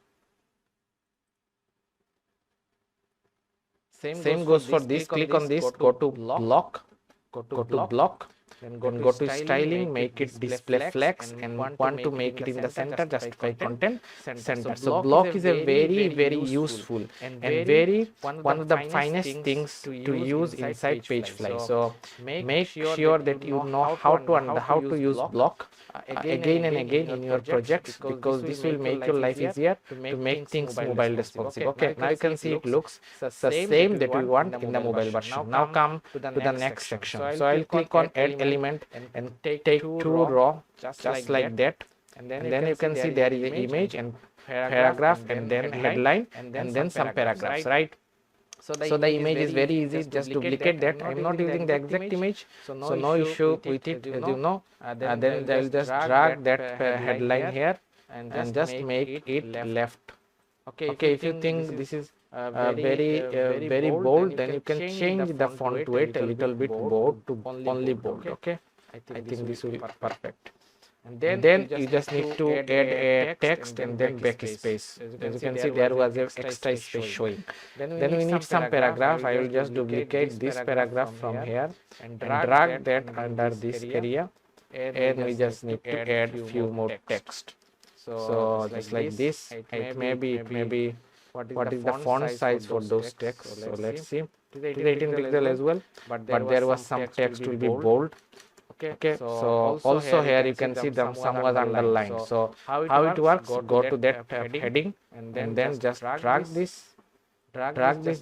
same goes for this. Click on this, go to block, then go to styling, make it display flex, and want to make it in the center, justify content center. So block is a very useful and very one of the finest things to use inside Pagefly. So make sure that you know how to use block again and again in your projects, because this will make your life easier to make things mobile responsive. Okay, now you can see it looks the same that we want in the mobile version. Now come to the next section. So I'll click on add element and take two raw, just like that, and then you can see there is an image and paragraph and then headline and then some paragraphs, right? So the image is very easy, just duplicate that. I'm not using the exact image, so no issue with it, as you know. Then I'll just drag that headline here and just make it left. Okay, if you think this is very bold, then you can change the font weight a little bit bold to only bold. Okay, I think this will be perfect. And then you just need to add a text and then backspace. As you can see, there was an extra space showing. Then we need some paragraph. I will just duplicate this paragraph from here and drag that under this area, and we just need to add few more text. So just like this, it may be what is the font size for those texts. So let's see, it is 18 pixel as well, but there was some text will be bold. Okay, so also here you can see them some was underlined. So how it works, go to that heading and then just drag this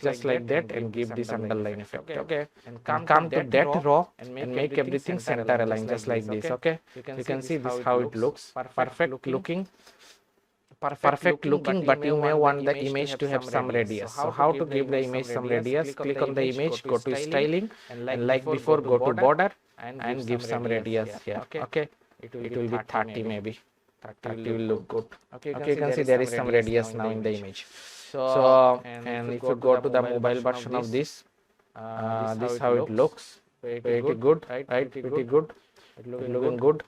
just like that and give this underline effect. Okay, and come to that row and make everything center aligned just like this. Okay, you can see this how it looks, perfect looking, but you may want the image to have some radius. So how to give the image some radius? Click on the image, go to styling, and like before go to border and give some radius here. Okay, it will be 30 maybe. 30 will look good. Okay, you can see there is some radius now in the image. So and if you go to the mobile version of this, this how it looks. Pretty good, right? Pretty good. Looking good.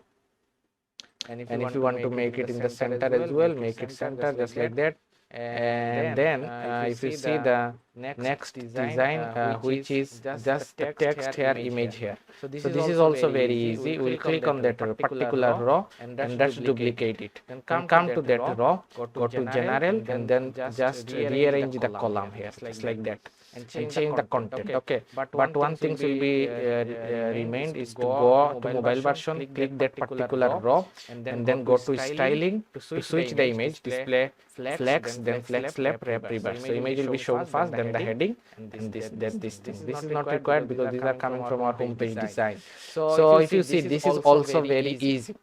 And if you want to make it in the center as well, make it center just like that. And then if you see the next design, which is just the text here, image here. So this is also very easy. We'll click on that particular row and just duplicate it. And come to that row, go to general, and then just rearrange the column here just like that. And change the content. Okay, but one thing will be remained is to go to mobile version, click that particular row, and then go to styling to switch the image, display flex, then flex left, wrap reverse. So image will be shown first, then the heading, and this thing. This is not required because these are coming from our homepage design. So if you see, this is also very easy,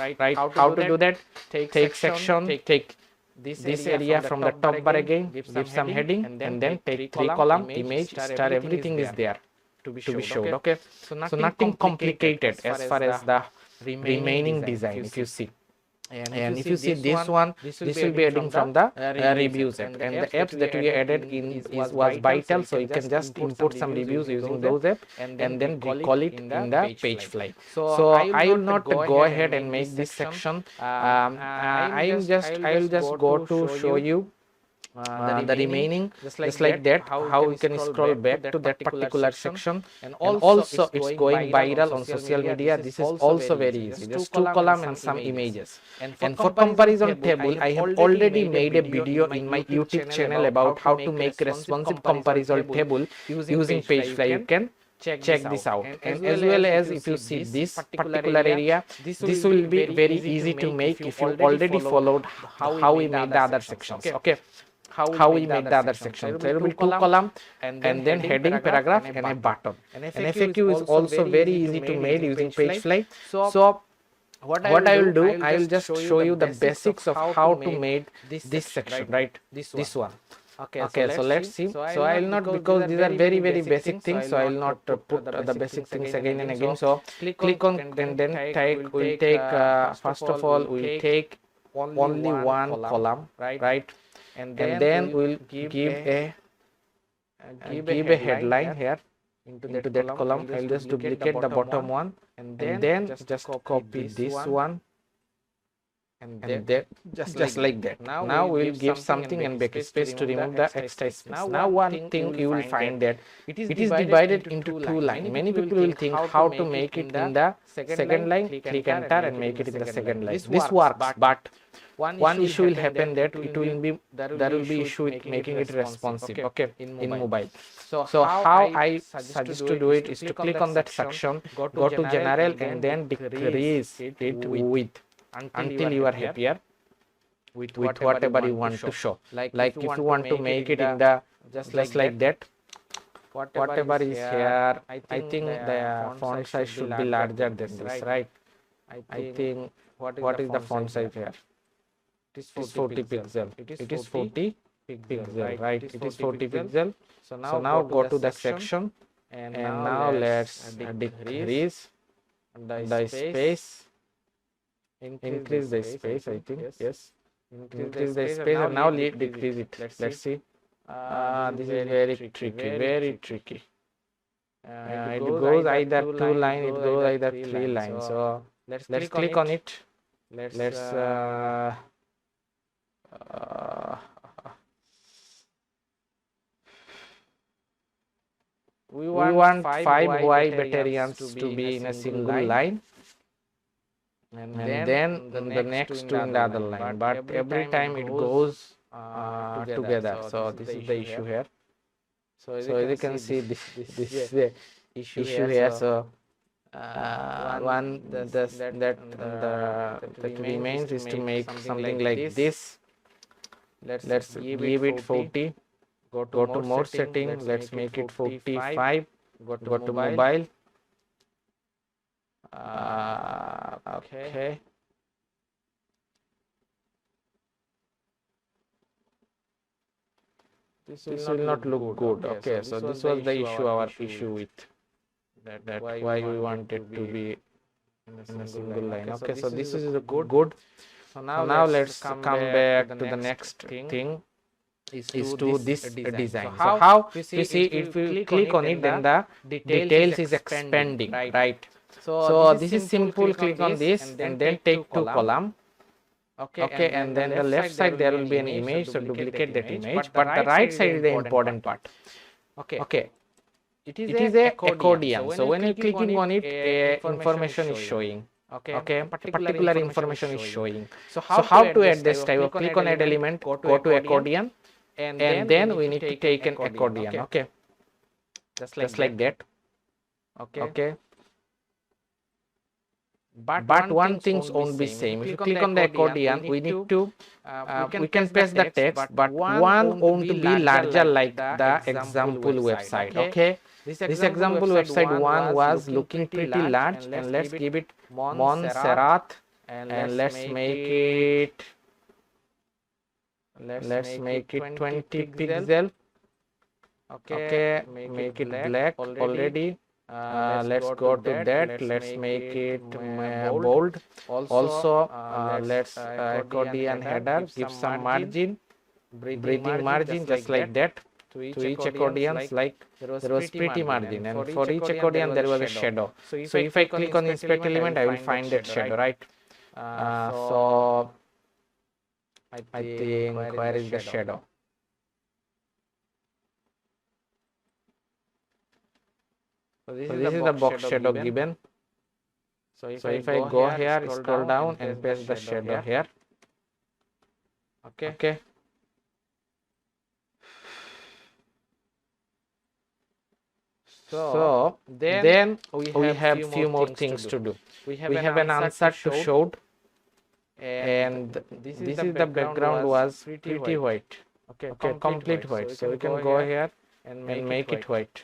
right? How to do that? Take section, take this area from the top bar again, give some heading, and then take 3 column, image, star, everything is there to be showed. Okay, so nothing complicated as far as the remaining design. If you see, and if you see this one, this will be adding from the reviews app, and the apps that we added in was Vital, so you can just import some reviews using those apps and then recall it in the Pagefly. So I will not go ahead and make this section. I will just go to show you the remaining just like that, how you can scroll back to that particular section. And also it's going viral on social media. This is also very easy, just 2 column and some images. And for comparison table, I have already made a video in my YouTube channel about how to make responsive comparison table using Pagefly. You can check this out. And as well as if you see this particular area, this will be very easy to make if you already followed how we made the other sections. Okay, how we made the other section. There will be 2 column and then heading, paragraph, and a button. And FAQ is also very easy to make using Pagefly. So what I will do, I will just show you the basics of how to make this section, right? This one. Okay, so let's see. So I will not, because these are very basic things, so I will not put the basic things again and again. So click on and then we'll take first of all we'll take only 1 column, right? And then we'll give a headline here into that column. I'll just duplicate the bottom one and then just copy this one and then just like that. Now we'll give something and backspace to remove the extra space. Now one thing you will find that it is divided into 2 lines. Many people will think how to make it in the second line. Click enter and make it in the second line. This works, but one issue will happen that there will be issue with making it responsive, okay, in mobile. So how I suggest to do it is to click on that section, go to general, and then decrease it width until you are happier with whatever you want to show. Like if you want to make it in the just like that, whatever is here, I think the font size should be larger than this, right? I think what is the font size here? It is 40 pixel. It is 40 pixel, right? It is 40 pixel. So now go to the section, and now let's decrease the space. Increase the space, I think. Yes. Increase the space, and now decrease it. Let's see. This is very tricky. It goes either 2 line, it goes either 3 lines. So let's click on it. Let's we want 5 Y batterians to be in a single line, and then the next 2 in the other line, but every time it goes together. So this is the issue here. So as you can see, this is the issue here. So one that remains is to make something like this. Let's give it 40. Go to more setting. Let's make it 45. Go to mobile. Okay. This will not look good. Okay, so this was the issue, our issue with that why we wanted to be in a single line. Okay, so this is good. So now let's come back to the next thing is to this design. So how we see if we click on it, then the details is expanding, right? So this is simple. Click on this and then take two column. Okay, and then the left side there will be an image, so duplicate that image, but the right side is the important part. Okay, it is a accordion. So when you're clicking on it, information is showing. Okay, particular information is showing. So how to add this type of, click on add element, go to accordion, and then we need to take an accordion. Okay, just like that. Okay. But one things won't be same. If you click on the accordion, we need to we can paste the text, but one won't be larger like the example website. Okay, this example website one was looking pretty large, and let's give it Montserrat, and let's make it 20 pixel. Okay, make it black already. Let's go to that. Let's make it bold. Also, let's accordion header, give some margin, breathing margin, just like that. To each accordions, like there was pretty margin, and for each accordion there was a shadow. So if I click on inspect element, I will find that shadow, right? So I think where is the shadow? So this is the box shadow given. So if I go here, scroll down and paste the shadow here. Okay. So then we have few more things to do. We have an answer to showed, and this is the background was pretty white. Okay, complete white. So we can go here and make it white.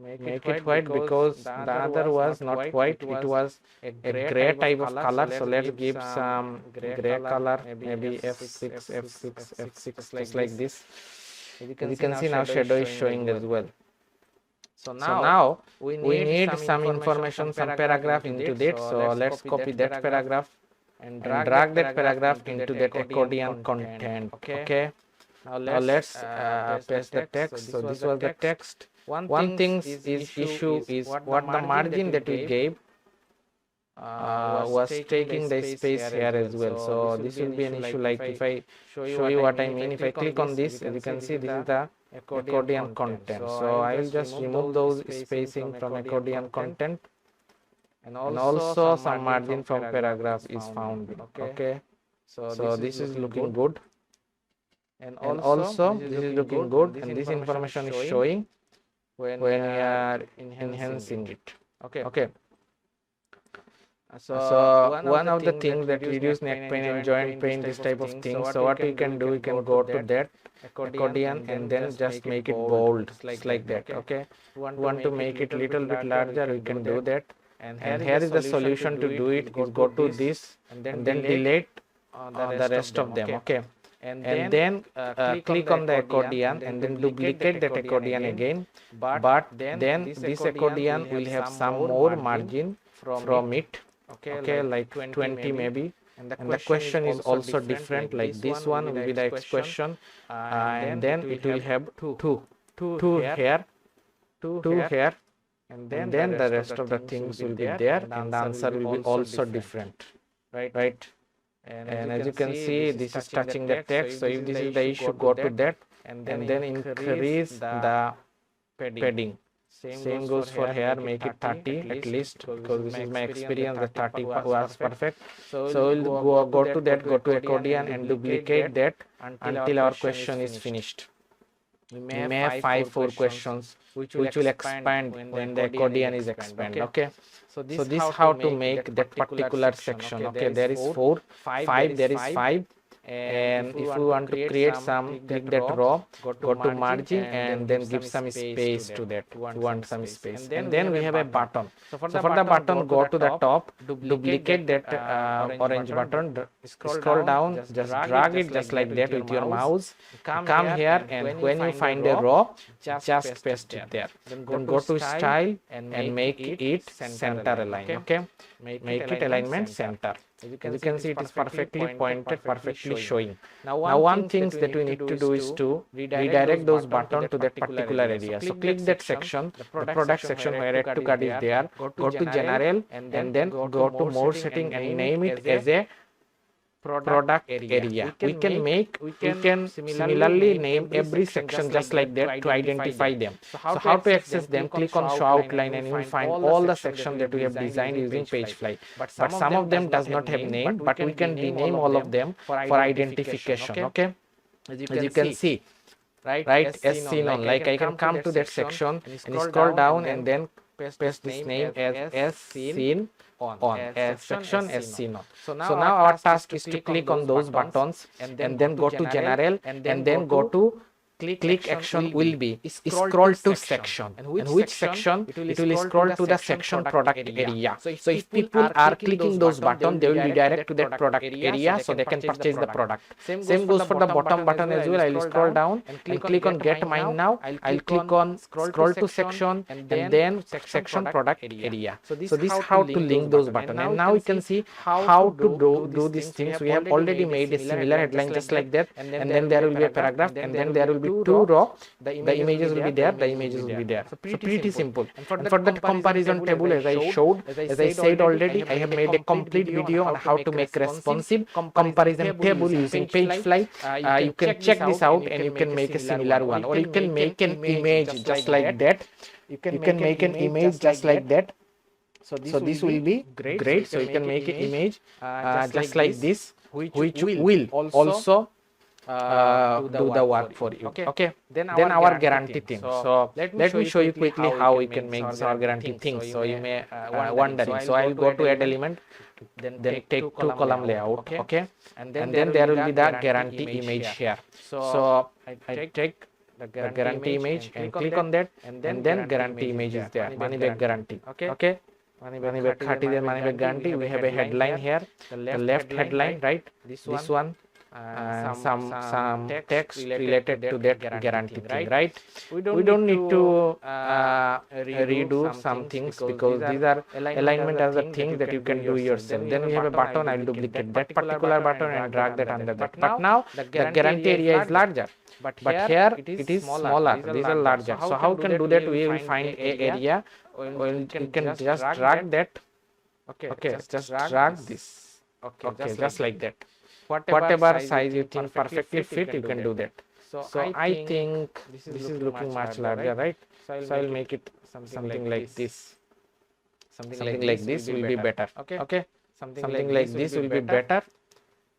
Make it white because the other was not white, it was a gray type of color. So let's give some gray color, maybe F6, just like this. You can see now shadow is showing as well. So now we need some information, some paragraph into that. So let's copy that paragraph and drag that paragraph into that accordion content. Okay. Now let's paste the text. So this was the text. One thing is issue is what the margin that we gave was taking the space here as well. So this will be an issue. Like if I show you what I mean, if I click on this, as you can see, this is the accordion content. So I will just remove those spacing from accordion content, and also some margin from paragraph is found. Okay, so this is looking good, and also this is looking good, and this information is showing when we are enhancing it. Okay. So one of the things that reduce neck pain and joint pain, this type of things. So what we can do, we can go to that accordion and then just make it bold, just like that. Okay. Want to make it little bit larger, we can do that. And here is the solution to do it, is go to this and then delete the rest of them. Okay. And then click on the accordion and then duplicate that accordion again, but then this accordion will have some more margin from it. Okay, like 20 maybe, and the question is also different, like this one will be the expression, and then it will have two here, and then the rest of the things will be there, and the answer will be also different, right? And as you can see, this is touching the text. So if this is the issue, go to that and then increase the padding. Same goes for here, make it 30 at least, because this is my experience, the 30 was perfect. So we'll go to that, go to accordion and duplicate that until our question is finished. we may have 4 questions which will expand when the accordion is expanded. Okay, so this how to make that particular section. Okay, there is 4, 5, there is 5. And if we want to create some, click that row, go to margin, and then give some space to that. You want some space, and then we have a button. So for the button, go to the top, duplicate that orange button, scroll down, just drag it just like that with your mouse, come here, and when you find a row, just paste it there. Then go to style and make it center align. Okay, make it alignment center. As you can see, it is perfectly pointed, perfectly showing. Now one thing that we need to do is to redirect those buttons to that particular area. So click that section, the product section where add to cart is there, go to general, and then go to more setting and name it as a product area. We can similarly name every section just like that to identify them. So how to access them? Click on show outline, and you will find all the sections that we have designed using Pagefly. But some of them does not have name, but we can rename all of them for identification. Okay, as you can see, right, as seen on. Like I can come to that section and scroll down and then paste this name as seen on, as section as seen on. So now our task is to click on those buttons and then go to general, and then go to click action will be scroll to section. And which section? It will scroll to the section product area. So if people are clicking those buttons, they will redirect to that product area so they can purchase the product. Same goes for the bottom button as well. I will scroll down and click on get mine now. I'll click on scroll to section and then section product area. So this is how to link those buttons. And now you can see how to do these things. We have already made a similar headline just like that, and then there will be a paragraph, and then there will be 2 row, the images will be there, So pretty simple. And for that comparison table, as I showed, as I said already, I have made a complete video on how to make responsive comparison table using Pagefly. You can check this out and you can make a similar one, or you can make an image just like that. So this will be great. So you can make an image just like this, which will also do the work for you. Okay. Then our guarantee thing. So let me show you quickly how we can make our guarantee things. So you may wondering. So I'll go to add element, then take 2 column layout. Okay, and then there will be the guarantee image here. So I take the guarantee image and click on that, and then guarantee image is there. Money back guarantee. Okay. Money back 30 day money back guarantee. We have a headline here, the left headline, right? This one. Some text related to that guarantee thing, right? We don't need to redo some things because these are alignment as a thing that you can do yourself. Then we have a button. I'll duplicate that particular button and drag that under that. But now the guarantee area is larger, but here it is smaller. These are larger. So how we can do that? We will find a area. You can just drag that. Okay, just drag this. Okay, just like that. Whatever size you think perfectly fit, you can do that. So I think this is looking much larger, right? So I'll make it something like this. Something like this will be better. Okay. Something like this will be better.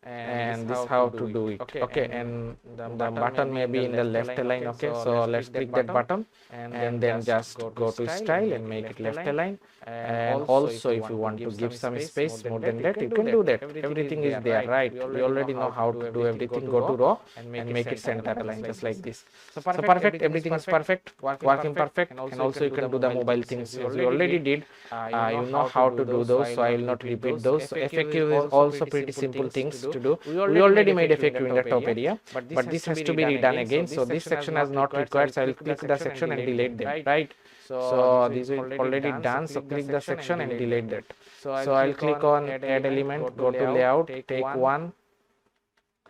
And this how to do it. Okay, and the button may be in the left align. Okay, so let's click that button and then just go to style and make it left align. And also if you want to give some space more than that, you can do that. Everything is there, right? We already know how to do everything. Go to row and make it center align just like this. So perfect, everything is perfect, working perfect. And also you can do the mobile things as we already did. You know how to do those, so I will not repeat those. So FAQ is also pretty simple things to do. We already made FAQ in the top area, but this has to be redone again. So this section is not required, so I will click the section and delete them, right? So this is already done, so click the section and delete that. So I'll click on add element, go to layout, take one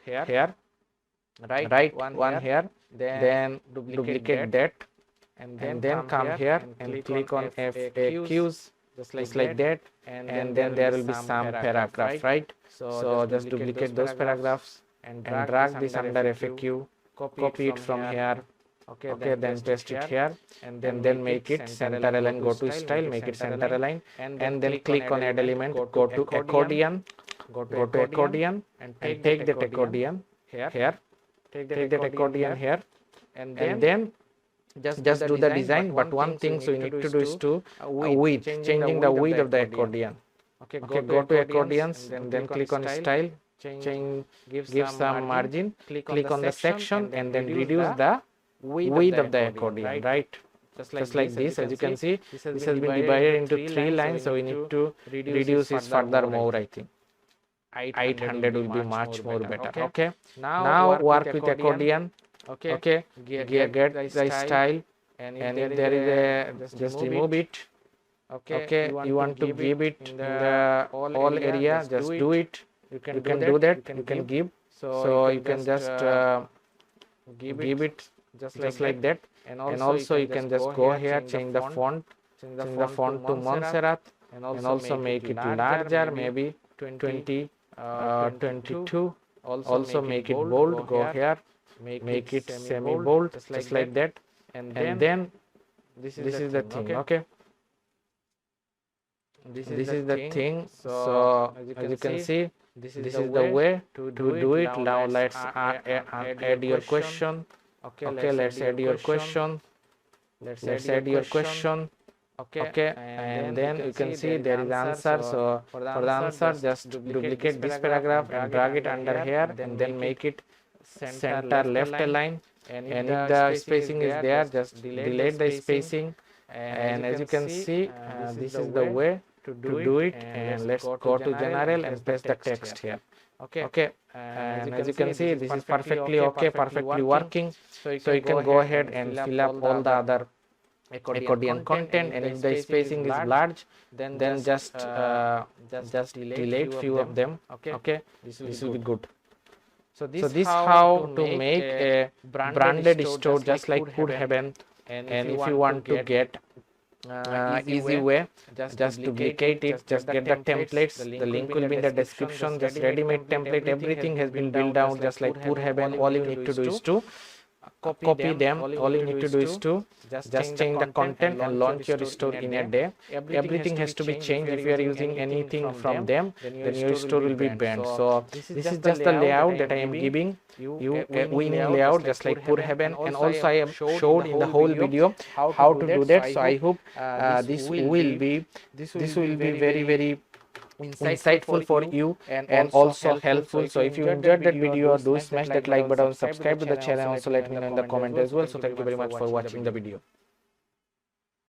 here, right, one here, then duplicate that, and then come here and click on FAQs just like that, and then there will be some paragraph, right? So just duplicate those paragraphs and drag this under FAQ, copy it from here. Okay, then paste it here, and then make it center align. Go to style, make it center align, and then click on add element, go to accordion, and take that accordion here, take that accordion here, and then just do the design. But one thing so you need to do is to width, changing the width of the accordion. Okay, go to accordions and then click on style, change, give some margin, click on the section and then reduce the width of the accordion, right? Just like this. As you can see, this has been divided into 3 lines, so we need to reduce it further more. I think 800 will be much more better. Okay, now work with accordion. Okay, get the style, and if there is a, just remove it. Okay, you want to give it in the all area, just do it. You can do that. You can give, so you can just give it just like that. And also you can just go here, change the font to Montserrat, and also make it larger, maybe 20 22. Also make it bold, go here, make it semi bold, just like that. And then this is the thing. Okay, this is the thing. So as you can see, this is the way to do it. Now let's add your question. Okay, let's add your question. Let's add your question. Okay, and then you can see there is answer. So for the answer, just duplicate this paragraph and drag it under here, and then make it center left align. And if the spacing is there, just delete the spacing. And as you can see, this is the way to do it. And let's go to general and paste the text here. Okay, and as you can see, this is perfectly okay, perfectly working. So you can go ahead and fill up all the other accordion content, and if the spacing is large, then just delete few of them. Okay, this will be good. So this how to make a branded store just like PurrHeaven. And if you want to get easy way, just duplicate it, just get the templates. The link will be in the description. Just ready-made template, everything has been built out just like PurrHeaven. All you need to do is to copy them. All you need to do is to just change the content and launch your store in a day. Everything has to be changed. If you are using anything from them, then your store will be banned. So this is just the layout that I am giving you, a winning layout just like PurrHeaven. And also I have showed in the whole video how to do that. So I hope this will be very insightful for you and also helpful. So if you enjoyed that video, do smash that like button, subscribe to the channel, and also let me know in the comment as well. So thank you very much for watching the video.